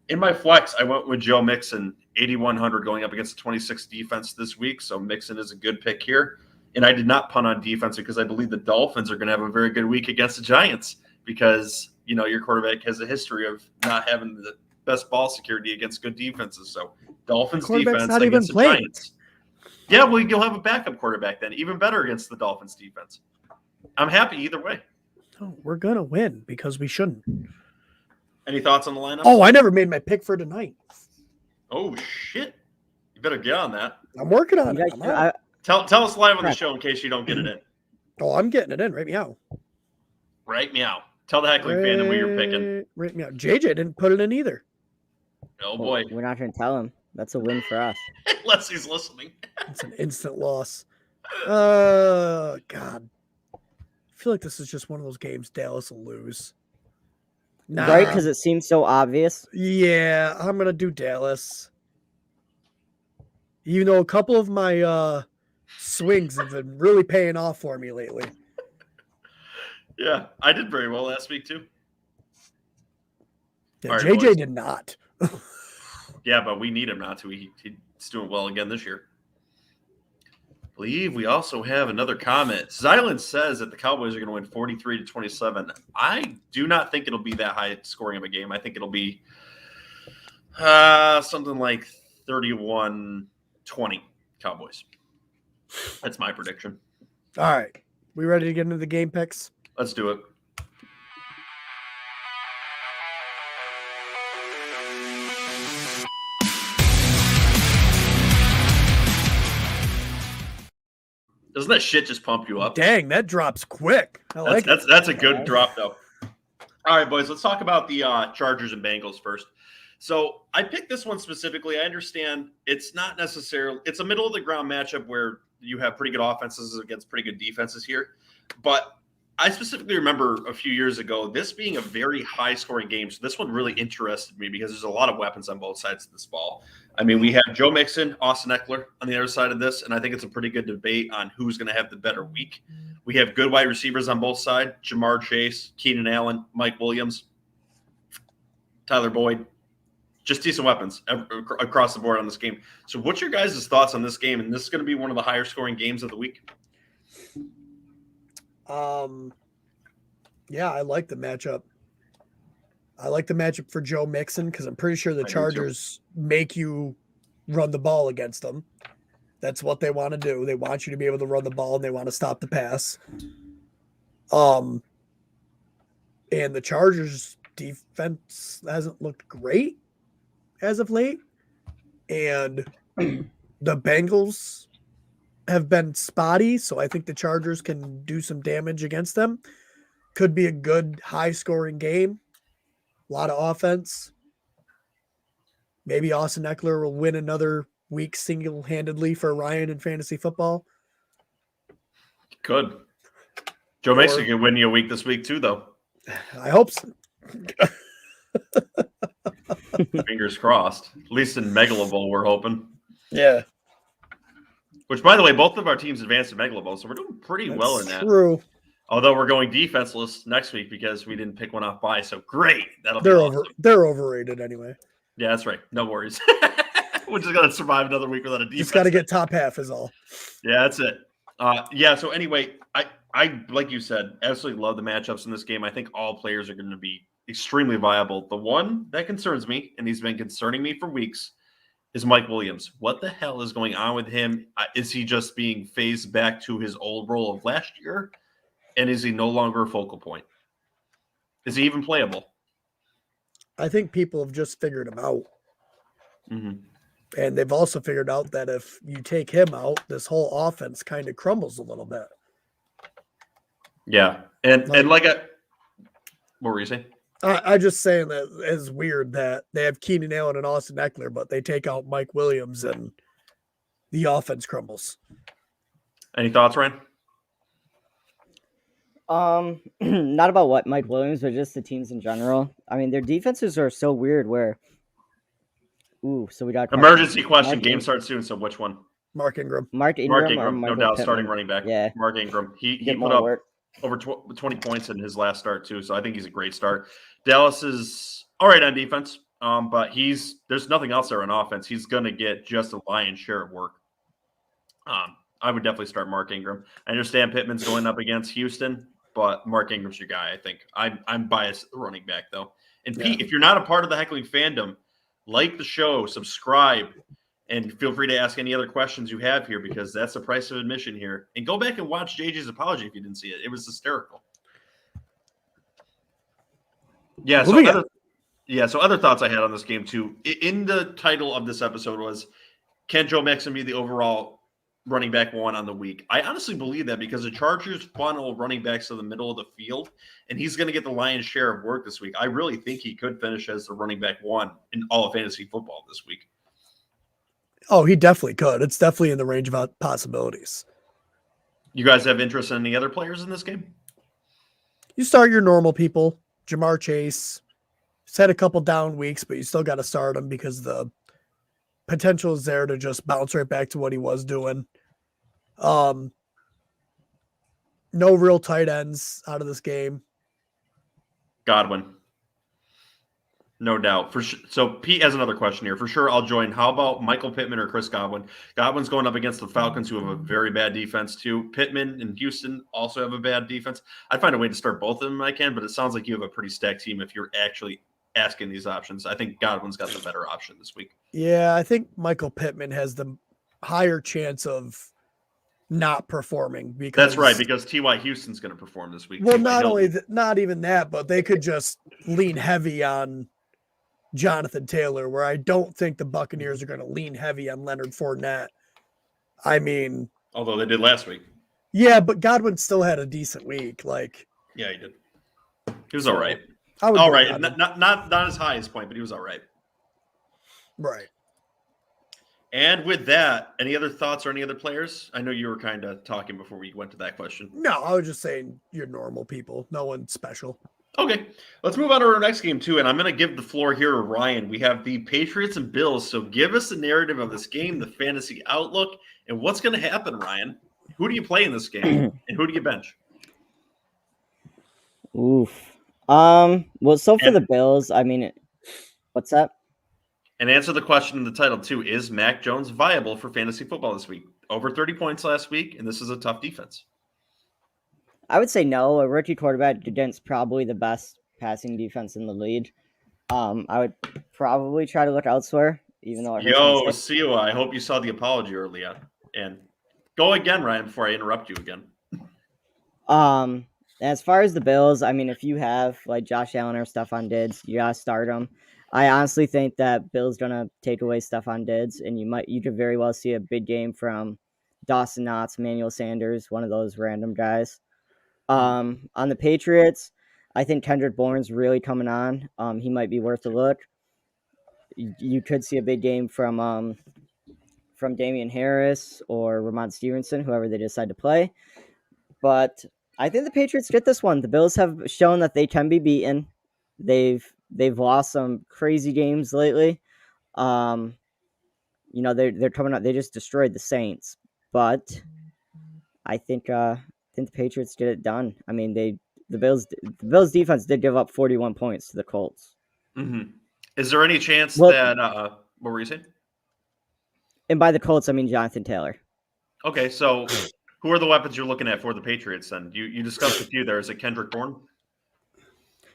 In my flex, I went with Joe Mixon, 8,100 going up against the 26 defense this week. So Mixon is a good pick here. And I did not punt on defense because I believe the Dolphins are going to have a very good week against the Giants because, your quarterback has a history of not having the best ball security against good defenses. So Dolphins defense against the Giants. Yeah, well, you'll have a backup quarterback then, even better against the Dolphins defense. I'm happy either way. Oh, we're going to win because we shouldn't. Any thoughts on the lineup? Oh, I never made my pick for tonight. Oh, shit. You better get on that. I'm working on it. Tell us live on the show in case you don't get it in. Oh, I'm getting it in. Right meow. Right meow. Tell the heckling fandom who you're picking. Right meow. JJ didn't put it in either. Oh, boy. We're not going to tell him. That's a win for us. Unless he's listening. It's an instant loss. God. I feel like this is just one of those games Dallas will lose. Nah. Right? Because it seems so obvious. Yeah, I'm going to do Dallas. Even though a couple of my swings have been really paying off for me lately. Yeah, I did very well last week, too. Yeah, right, JJ boys. did not. Yeah, but we need him not to. He's doing well again this year. I believe we also have another comment. Zyland says that the Cowboys are going to win 43-27. I do not think it'll be that high scoring of a game. I think it'll be something like 31-20 Cowboys. That's my prediction. All right. We ready to get into the game picks? Let's do it. Doesn't that shit just pump you up? Dang, that drops quick. That's a good drop, though. All right, boys, let's talk about the Chargers and Bengals first. So I picked this one specifically. I understand it's not necessarily – it's a middle-of-the-ground matchup where you have pretty good offenses against pretty good defenses here. But I specifically remember a few years ago this being a very high-scoring game. So this one really interested me because there's a lot of weapons on both sides of this ball. I mean, we have Joe Mixon, Austin Eckler on the other side of this, and I think it's a pretty good debate on who's going to have the better week. We have good wide receivers on both sides: Jamar Chase, Keenan Allen, Mike Williams, Tyler Boyd. Just decent weapons across the board on this game. So what's your guys' thoughts on this game? And this is going to be one of the higher scoring games of the week. Yeah, I like the matchup. I like the matchup for Joe Mixon because I'm pretty sure the Chargers make you run the ball against them. That's what they want to do. They want you to be able to run the ball and they want to stop the pass. And the Chargers defense hasn't looked great as of late. And the Bengals have been spotty, so I think the Chargers can do some damage against them. Could be a good high-scoring game. A lot of offense. Maybe Austin Eckler will win another week single-handedly for Ryan in fantasy football. Good. Joe Mixon can win you a week this week too, though. I hope so. Fingers crossed. At least in Megalo Bowl, we're hoping. Yeah. Which, by the way, both of our teams advanced to Megalo Bowl, so we're doing pretty well in that. True. Although we're going defenseless next week because we didn't pick one off bye, so great. That'll be awesome. They're overrated anyway. Yeah, that's right. No worries. We're just gonna survive another week without a defense. Just got to get top half is all. Yeah, that's it. So anyway, I like you said, absolutely love the matchups in this game. I think all players are going to be extremely viable. The one that concerns me, and he's been concerning me for weeks, is Mike Williams. What the hell is going on with him? Is he just being phased back to his old role of last year? And is he no longer a focal point? Is he even playable? I think people have just figured him out. Mm-hmm. And they've also figured out that if you take him out, this whole offense kind of crumbles a little bit. Yeah. And what were you saying? I just saying that it's weird that they have Keenan Allen and Austin Eckler, but they take out Mike Williams and the offense crumbles. Any thoughts, Ryan? Not about what Mike Williams, but just the teams in general. I mean, their defenses are so weird where so we got emergency question. Game starts soon, so which one? Mark Ingram. Mark Ingram, no doubt, starting running back. Yeah. Mark Ingram. He put up over 20 points in his last start too, so I think he's a great start. Dallas is all right on defense, but there's nothing else there on offense. He's going to get just a lion's share of work. I would definitely start Mark Ingram. I understand Pittman's going up against Houston, but Mark Ingram's your guy, I think. I'm biased at the running back, though. And Pete, if you're not a part of the Heckling fandom, like the show, subscribe, and feel free to ask any other questions you have here because that's the price of admission here. And go back and watch JJ's apology if you didn't see it. It was hysterical. Yeah, so other thoughts I had on this game, too. In the title of this episode was, can Joe Mixon be the overall running back one on the week? I honestly believe that because the Chargers funnel running backs to the middle of the field, and he's going to get the lion's share of work this week. I really think he could finish as the running back one in all of fantasy football this week. Oh, he definitely could. It's definitely in the range of possibilities. You guys have interest in any other players in this game? You start your normal people. Jamar Chase. He's had a couple down weeks, but you still got to start him because the potential is there to just bounce right back to what he was doing. No real tight ends out of this game. Godwin. No doubt. So Pete has another question here. For sure, I'll join. How about Michael Pittman or Chris Godwin? Godwin's going up against the Falcons, who have a very bad defense, too. Pittman and Houston also have a bad defense. I'd find a way to start both of them if I can, but it sounds like you have a pretty stacked team if you're actually asking these options. I think Godwin's got the better option this week. Yeah, I think Michael Pittman has the higher chance of not performing because that's right, because T.Y. Houston's going to perform this week. Well, not even that, but they could just lean heavy on Jonathan Taylor, where I don't think the Buccaneers are going to lean heavy on Leonard Fournette. I mean, although they did last week. Yeah, but Godwin still had a decent week. Yeah, he did. He was all right. All right, not as high as point, but he was all right. Right. And with that, any other thoughts or any other players? I know you were kind of talking before we went to that question. No, I was just saying you're normal people. No one special. Okay, let's move on to our next game, too. And I'm going to give the floor here to Ryan. We have the Patriots and Bills. So give us the narrative of this game, the fantasy outlook, and what's going to happen, Ryan. Who do you play in this game, and who do you bench? Oof. Well, so for the Bills, I mean, what's that? And answer the question in the title, too. Is Mac Jones viable for fantasy football this week? Over 30 points last week, and this is a tough defense. I would say no. A rookie quarterback against probably the best passing defense in the league. I would probably try to look elsewhere, even though it hurts. Yo, Siwa, I hope you saw the apology earlier. And go again, Ryan, before I interrupt you again. As far as the Bills, I mean, if you have like Josh Allen or Stephon Diggs, you gotta start them. I honestly think that Bill's gonna take away Stephon Diggs, and you could very well see a big game from Dawson Knox, Emmanuel Sanders, one of those random guys. On the Patriots, I think Kendrick Bourne's really coming on. He might be worth a look. You could see a big game from Damian Harris or Ramon Stevenson, whoever they decide to play. But I think the Patriots get this one. The Bills have shown that they can be beaten. They've lost some crazy games lately. They're coming up. They just destroyed the Saints, but I think the Patriots get it done. I mean, the Bills defense did give up 41 points to the Colts. Mm-hmm. Is there any chance that what were you saying? And by the Colts, I mean Jonathan Taylor. Okay, so who are the weapons you're looking at for the Patriots? Then you discussed a few there. Is it Kendrick Bourne?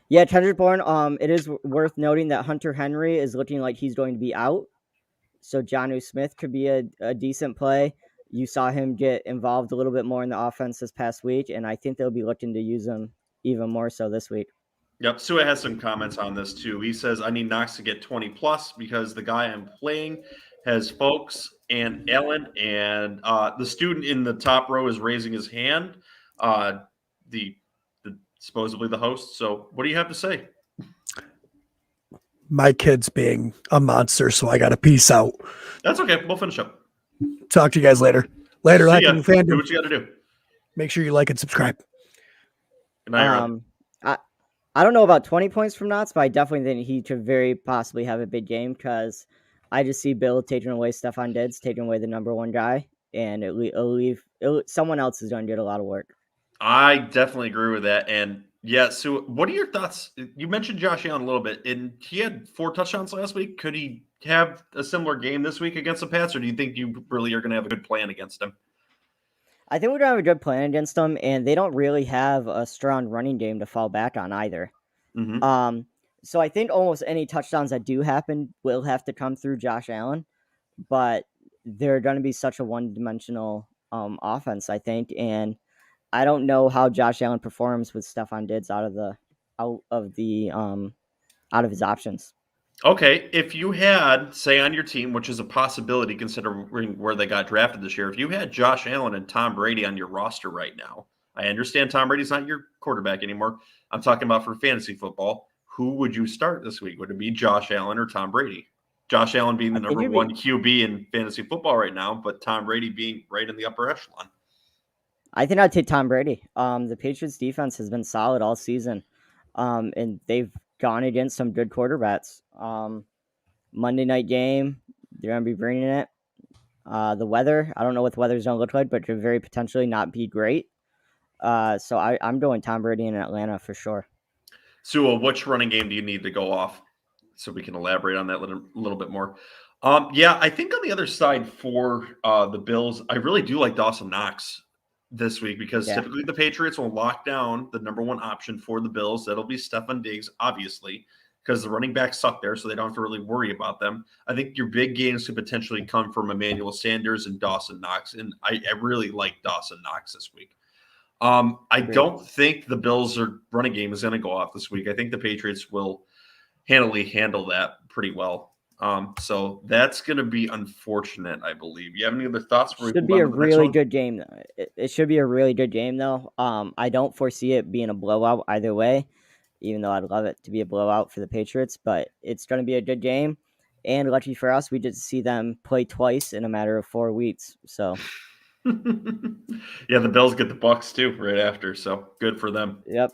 Yeah, Kendrick Bourne. It is worth noting that Hunter Henry is looking like he's going to be out. So Jonnu Smith could be a decent play. You saw him get involved a little bit more in the offense this past week, and I think they'll be looking to use him even more so this week. Yep, Sua has some comments on this too. He says, I need Knox to get 20 plus because the guy I'm playing has Folks and Allen, and the student in the top row is raising his hand, the supposedly the host. So what do you have to say? My kid's being a monster, so I got to peace out. That's okay. We'll finish up. Talk to you guys later. Later, See ya. Hacking Fandom. Do what you got to do. Make sure you like and subscribe. Good night, Rob. I don't know about 20 points from Knox, but I definitely think he could very possibly have a big game because I just see Bill taking away Stephon Diggs, taking away the number one guy, and someone else is going to get a lot of work. I definitely agree with that. And yeah, so what are your thoughts? You mentioned Josh Allen a little bit, and he had 4 touchdowns last week. Could he have a similar game this week against the Pats, or do you think you really are going to have a good plan against him? I think we're going to have a good plan against them, and they don't really have a strong running game to fall back on either. Mm-hmm. So I think almost any touchdowns that do happen will have to come through Josh Allen, but they're going to be such a one-dimensional offense, I think, and I don't know how Josh Allen performs with Stephon Diggs out of his options. Okay, if you had, say, on your team, which is a possibility considering where they got drafted this year, if you had Josh Allen and Tom Brady on your roster right now, I understand Tom Brady's not your quarterback anymore. I'm talking about for fantasy football. Who would you start this week? Would it be Josh Allen or Tom Brady? Josh Allen being the number one QB in fantasy football right now, but Tom Brady being right in the upper echelon. I think I'd take Tom Brady. The Patriots defense has been solid all season, and they've gone against some good quarterbacks. Monday night game, they're going to be bringing it. The weather, I don't know what the weather's going to look like, but could very potentially not be great. So I'm going Tom Brady in Atlanta for sure. Sua, which running game do you need to go off so we can elaborate on that a little bit more? Yeah, I think on the other side for the Bills, I really do like Dawson Knox this week because typically the Patriots will lock down the number one option for the Bills. That'll be Stephon Diggs, obviously, because the running backs suck there, so they don't have to really worry about them. I think your big gains could potentially come from Emmanuel Sanders and Dawson Knox, and I really like Dawson Knox this week. I don't think the Bills' running game is going to go off this week. I think the Patriots will handle that pretty well. So that's going to be unfortunate, I believe. You have any other thoughts? It should be a really good game, though. It should be a really good game, though. I don't foresee it being a blowout either way, even though I'd love it to be a blowout for the Patriots. But it's going to be a good game, And lucky for us, we did see them play twice in a matter of 4 weeks. So, Yeah, the Bills get the Bucks too right after, so good for them. yep.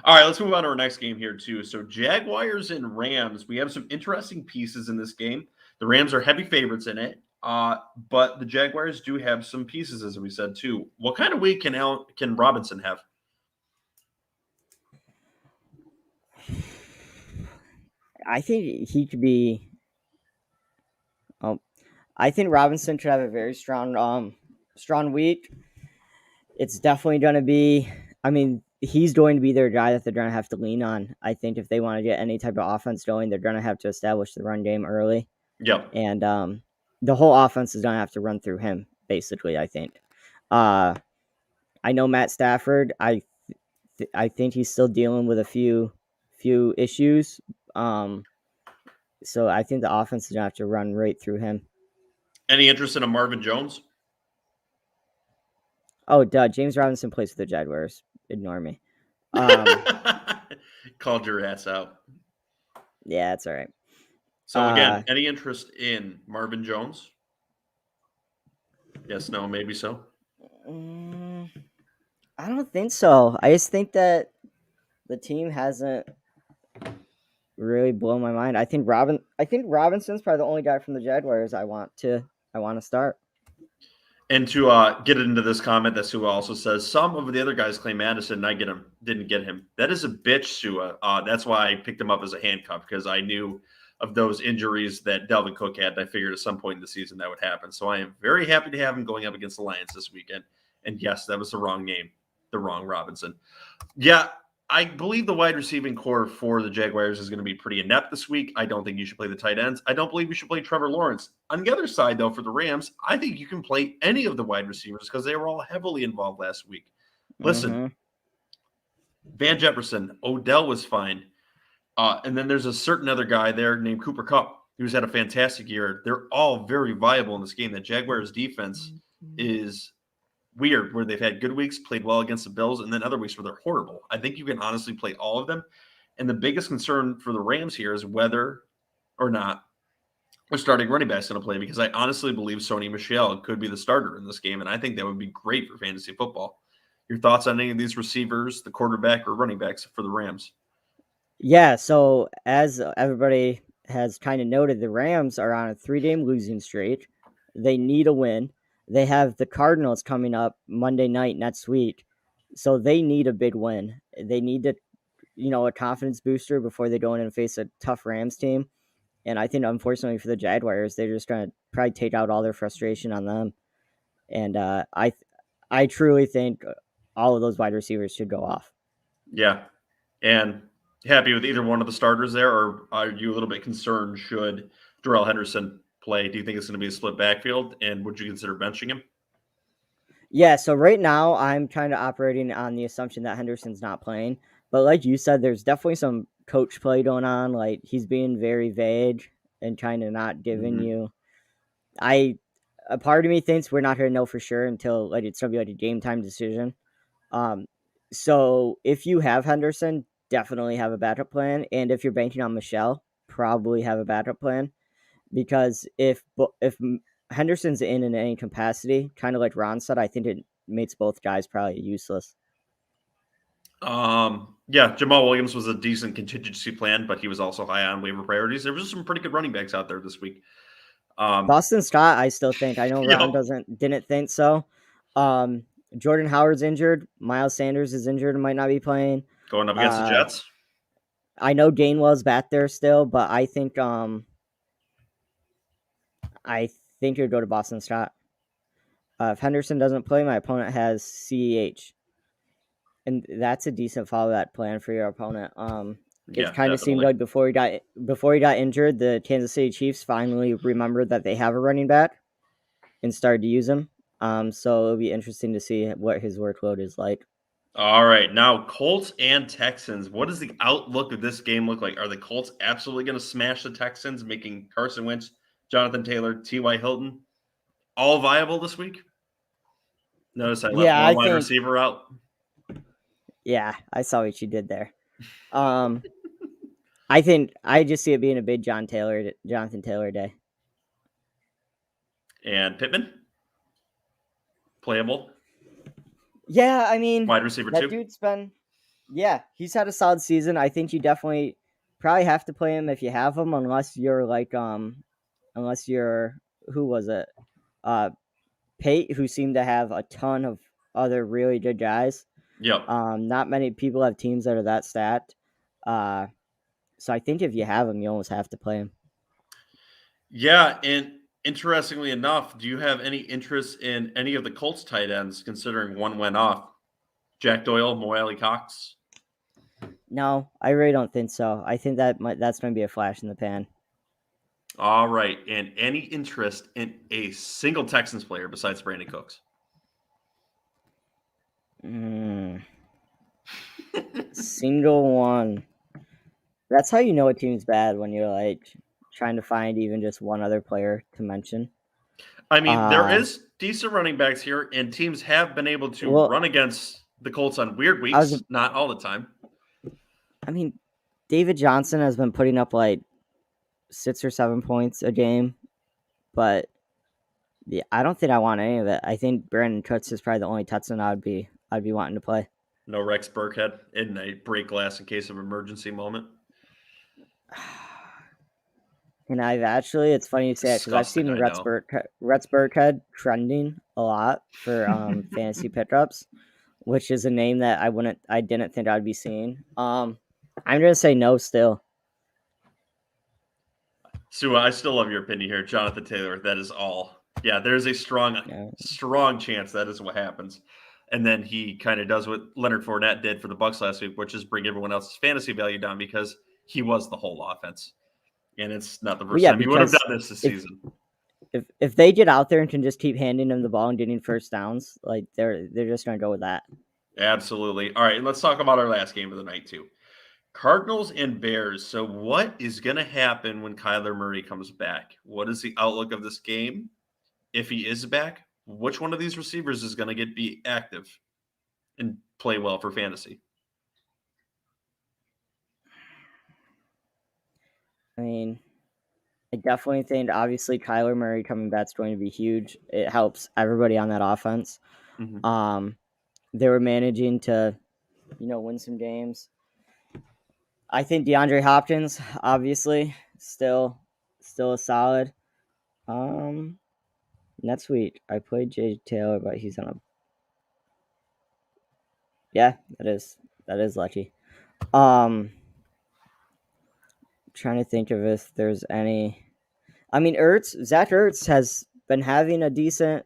All right, let's move on to our next game here too. So Jaguars and Rams, we have some interesting pieces in this game. The Rams are heavy favorites in it, but the Jaguars do have some pieces, as we said too. What kind of week can Robinson have? I think he could be. I think Robinson should have a very strong week. It's definitely going to be. I mean, he's going to be their guy that they're going to have to lean on. I think if they want to get any type of offense going, they're going to have to establish the run game early. Yep. And the whole offense is going to have to run through him, basically, I think. I know Matt Stafford. I think he's still dealing with a few issues. So I think the offense is going to have to run right through him. Any interest in a Marvin Jones? Oh, duh. James Robinson plays for the Jaguars. Ignore me. Called your ass out. Yeah, that's all right. So again, any interest in Marvin Jones? Yes, no, maybe so. I don't think so. I just think that the team hasn't really blown my mind. I think Robinson's probably the only guy from the Jaguars I want to start. And to get into this comment that Sua also says, some of the other guys claim Madison, and didn't get him. That is a bitch, Sua. That's why I picked him up as a handcuff, because I knew of those injuries that Dalvin Cook had, and I figured at some point in the season that would happen. So I am very happy to have him going up against the Lions this weekend. And yes, that was the wrong name, the wrong Robinson. Yeah, I believe the wide receiving core for the Jaguars is going to be pretty inept this week. I don't think you should play the tight ends. I don't believe you should play Trevor Lawrence. On the other side, though, for the Rams, I think you can play any of the wide receivers because they were all heavily involved last week. Listen, Van Jefferson, Odell was fine. And then there's a certain other guy there named Cooper Kupp who's had a fantastic year. They're all very viable in this game. The Jaguars defense is weird, where they've had good weeks, played well against the Bills, and then other weeks where they're horrible. I think you can honestly play all of them. And the biggest concern for the Rams here is whether or not their starting running back's going to play, because I honestly believe Sony Michel could be the starter in this game, and I think that would be great for fantasy football. Your thoughts on any of these receivers, the quarterback or running backs for the Rams? Yeah, so as everybody has kind of noted, the Rams are on a 3-game losing streak. They need a win. They have the Cardinals coming up Monday night next week. So they need a big win. They need to, a confidence booster before they go in and face a tough Rams team. And I think, unfortunately for the Jaguars, they're just going to probably take out all their frustration on them. And I truly think all of those wide receivers should go off. Yeah. And happy with either one of the starters there, or are you a little bit concerned should Darrell Henderson play? Do you think it's going to be a split backfield, and would you consider benching him? Yeah, so right now I'm kind of operating on the assumption that Henderson's not playing. But like you said, there's definitely some coach play going on. Like, he's being very vague and kind of not giving you. A part of me thinks we're not going to know for sure until it's going to be like a game time decision. So if you have Henderson, definitely have a backup plan. And if you're banking on Michelle, probably have a backup plan. Because if Henderson's in any capacity, kind of like Ron said, I think it makes both guys probably useless. Yeah, Jamal Williams was a decent contingency plan, but he was also high on waiver priorities. There was some pretty good running backs out there this week. Boston Scott, I still think. I know Ron didn't think so. Jordan Howard's injured. Miles Sanders is injured and might not be playing. Going up against the Jets. I know Gainwell's back there still, but I think you'll go to Boston Scott. If Henderson doesn't play, my opponent has CEH. And that's a decent fallback plan for your opponent. It kind of seemed like before he got injured, the Kansas City Chiefs finally remembered that they have a running back and started to use him. So it'll be interesting to see what his workload is like. All right, now Colts and Texans. What does the outlook of this game look like? Are the Colts absolutely going to smash the Texans, making Carson Wentz, Jonathan Taylor, T.Y. Hilton all viable this week? Notice I left one wide receiver out. Yeah, I saw what you did there. I just see it being a big Jonathan Taylor day. And Pittman, playable. Yeah, I mean, Wide receiver that 2. dude's been, yeah, he's had a solid season. I think you definitely probably have to play him if you have him, unless you're who was it? Pate, who seemed to have a ton of other really good guys. Yep. Not many people have teams that are that stacked. So I think if you have him, you almost have to play him. Yeah, and interestingly enough, do you have any interest in any of the Colts tight ends, considering one went off? Jack Doyle, Mo Alley Cox? No, I really don't think so. I think that's going to be a flash in the pan. All right. And any interest in a single Texans player besides Brandon Cooks? Single one. That's how you know a team's bad, when you're like trying to find even just one other player to mention. I mean, there is decent running backs here, and teams have been able to run against the Colts on weird weeks, not all the time. I mean, David Johnson has been putting up like 6 or 7 points a game, but yeah, I don't think I want any of it. I think Brandon Cooks is probably the only touchdown I'd be wanting to play. No Rex Burkhead in a break glass in case of emergency moment. And it's funny you say it, because I've seen Rex Burkhead trending a lot for fantasy pickups, which is a name that I didn't think I'd be seeing. I'm gonna say no still. Sue, I still love your opinion here. Jonathan Taylor, that is all. Yeah, there's a strong chance that is what happens. And then he kind of does what Leonard Fournette did for the Bucs last week, which is bring everyone else's fantasy value down, because he was the whole offense. And it's not the first time he would have done this season. If they get out there and can just keep handing him the ball and getting first downs, like they're just going to go with that. Absolutely. All right, let's talk about our last game of the night too. Cardinals and Bears. So what is going to happen when Kyler Murray comes back? What is the outlook of this game? If he is back, which one of these receivers is going to be active and play well for fantasy? I mean, I definitely think, obviously, Kyler Murray coming back is going to be huge. It helps everybody on that offense. Mm-hmm. They were managing to, win some games. I think DeAndre Hopkins, obviously, still a solid. Next week, I played Jay Taylor, but he's on a. Yeah, that is lucky. Trying to think of if there's any. I mean, Zach Ertz has been having a decent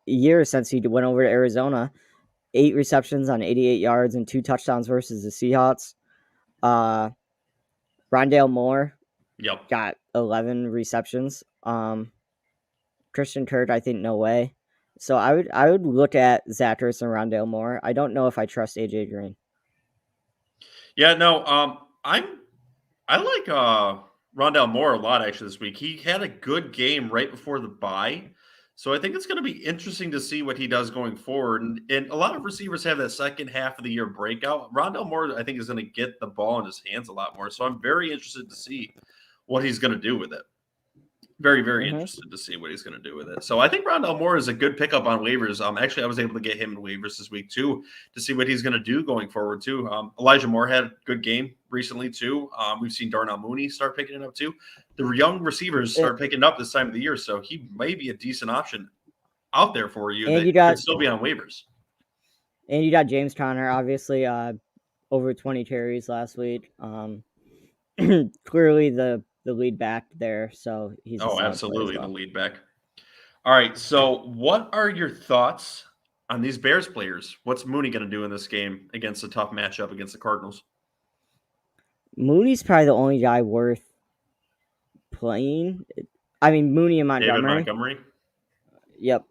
year since he went over to Arizona. 8 receptions on 88 yards and 2 touchdowns versus the Seahawks. Rondale Moore got 11 receptions. Christian Kirk, I think, no way. So I would look at Zach Ertz and Rondale Moore. I don't know if I trust AJ Green. Yeah, no, I like Rondale Moore a lot actually this week. He had a good game right before the bye. So I think it's going to be interesting to see what he does going forward. And a lot of receivers have that second half of the year breakout. Rondale Moore, I think, is going to get the ball in his hands a lot more. So I'm very interested to see what he's going to do with it. Very, very interested to see what he's going to do with it. So I think Rondale Moore is a good pickup on waivers. Actually, I was able to get him in waivers this week too, to see what he's going to do going forward too. Elijah Moore had a good game recently too. We've seen Darnell Mooney start picking it up too. The young receivers start picking up this time of the year, so he may be a decent option out there for you. And that could still be on waivers. And you got James Conner, obviously, over 20 carries last week. Clearly the lead back there, so he's absolutely the lead back. All right, so what are your thoughts on these Bears players? What's Mooney going to do in this game against a tough matchup against the Cardinals? Mooney's probably the only guy worth playing. I mean, Mooney and Montgomery. David Montgomery. Yep.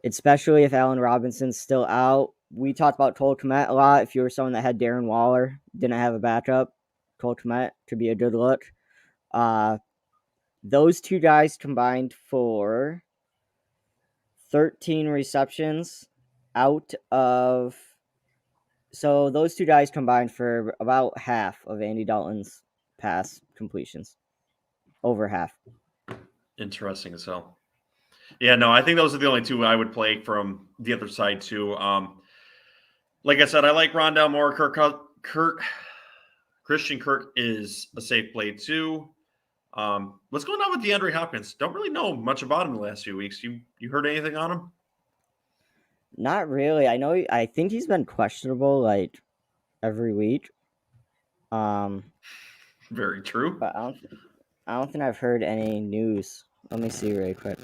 Especially if Allen Robinson's still out. We talked about Cole Kmet a lot. If you were someone that had Darren Waller, didn't have a backup, Cole Kmet could be a good look. Those two guys combined for 13 receptions out of So those two guys combined for about half of Andy Dalton's pass completions. Over half. Interesting as hell. Yeah, no, I think those are the only two I would play from the other side too. Like I said, I like Rondell Moore. Christian Kirk is a safe play too. What's going on with DeAndre Hopkins? Don't really know much about him the last few weeks. You heard anything on him? Not really. I think he's been questionable like every week. Very true. But I don't think I've heard any news. Let me see really quick.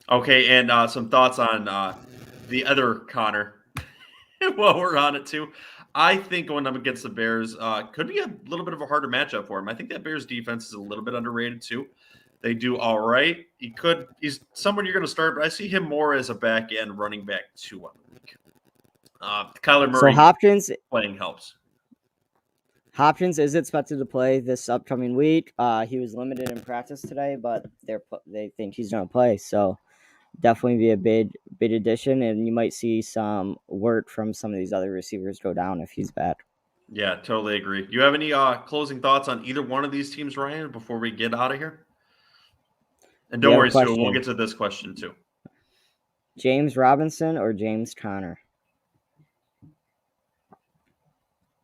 Okay, and some thoughts on the other Connor while we're on it too. I think going up against the Bears could be a little bit of a harder matchup for him. I think that Bears defense is a little bit underrated too. They do all right. He's someone you're going to start, but I see him more as a back end running back too on the week. Kyler Murray So Hopkins playing helps. Hopkins is expected to play this upcoming week. He was limited in practice today, but they think he's going to play. So definitely be a big addition, and you might see some work from some of these other receivers go down if he's back. Yeah, totally agree. You have any closing thoughts on either one of these teams, Ryan, before we get out of here? And don't worry, Sue, we'll get to this question too. James Robinson or James Conner?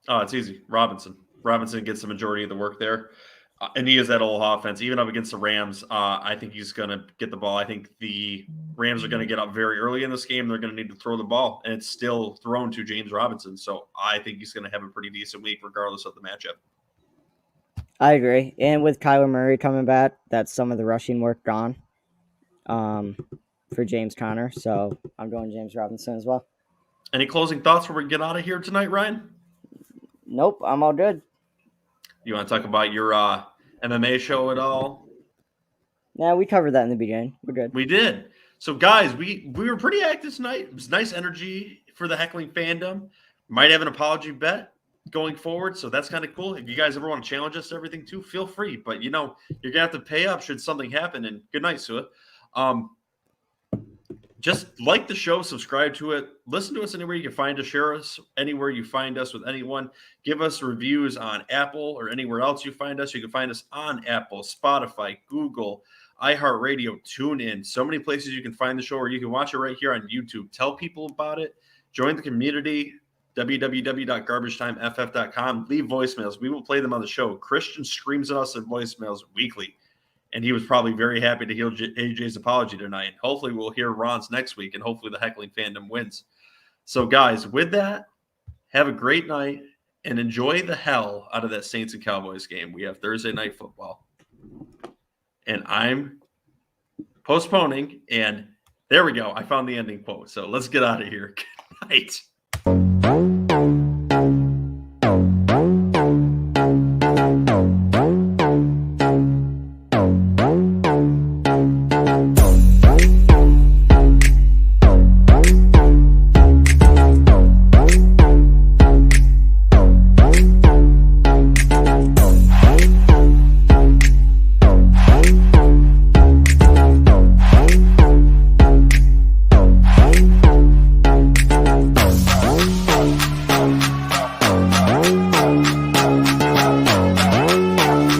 Oh, it's easy. Robinson. Robinson gets the majority of the work there. And he is that old offense. Even up against the Rams, I think he's going to get the ball. I think the Rams are going to get up very early in this game. They're going to need to throw the ball, and it's still thrown to James Robinson. So I think he's going to have a pretty decent week regardless of the matchup. I agree. And with Kyler Murray coming back, that's some of the rushing work gone for James Conner. So I'm going James Robinson as well. Any closing thoughts before we get out of here tonight, Ryan? Nope, I'm all good. You want to talk about your MMA show at all? Yeah, we covered that in the beginning. We're good. We did. So, guys, we were pretty active tonight. It was nice energy for the heckling fandom. Might have an apology bet going forward, so that's kind of cool. If you guys ever want to challenge us to everything too, feel free. But, you're going to have to pay up should something happen. And good night, Sue. Just like the show, subscribe to it, listen to us anywhere you can find us, share us anywhere you find us with anyone. Give us reviews on Apple or anywhere else you find us. You can find us on Apple, Spotify, Google, Iheartradio, Tunein. So many places you can find the show, or you can watch it right here on YouTube. Tell people about it. Join the community, www.garbagetimeff.com. Leave voicemails. We will play them on the show. Christian screams at us in voicemails weekly. And he was probably very happy to hear AJ's apology tonight. Hopefully we'll hear Ron's next week, and hopefully the heckling fandom wins. So, guys, with that, have a great night and enjoy the hell out of that Saints and Cowboys game. We have Thursday night football. And I'm postponing, and there we go. I found the ending quote. So let's get out of here. Good night.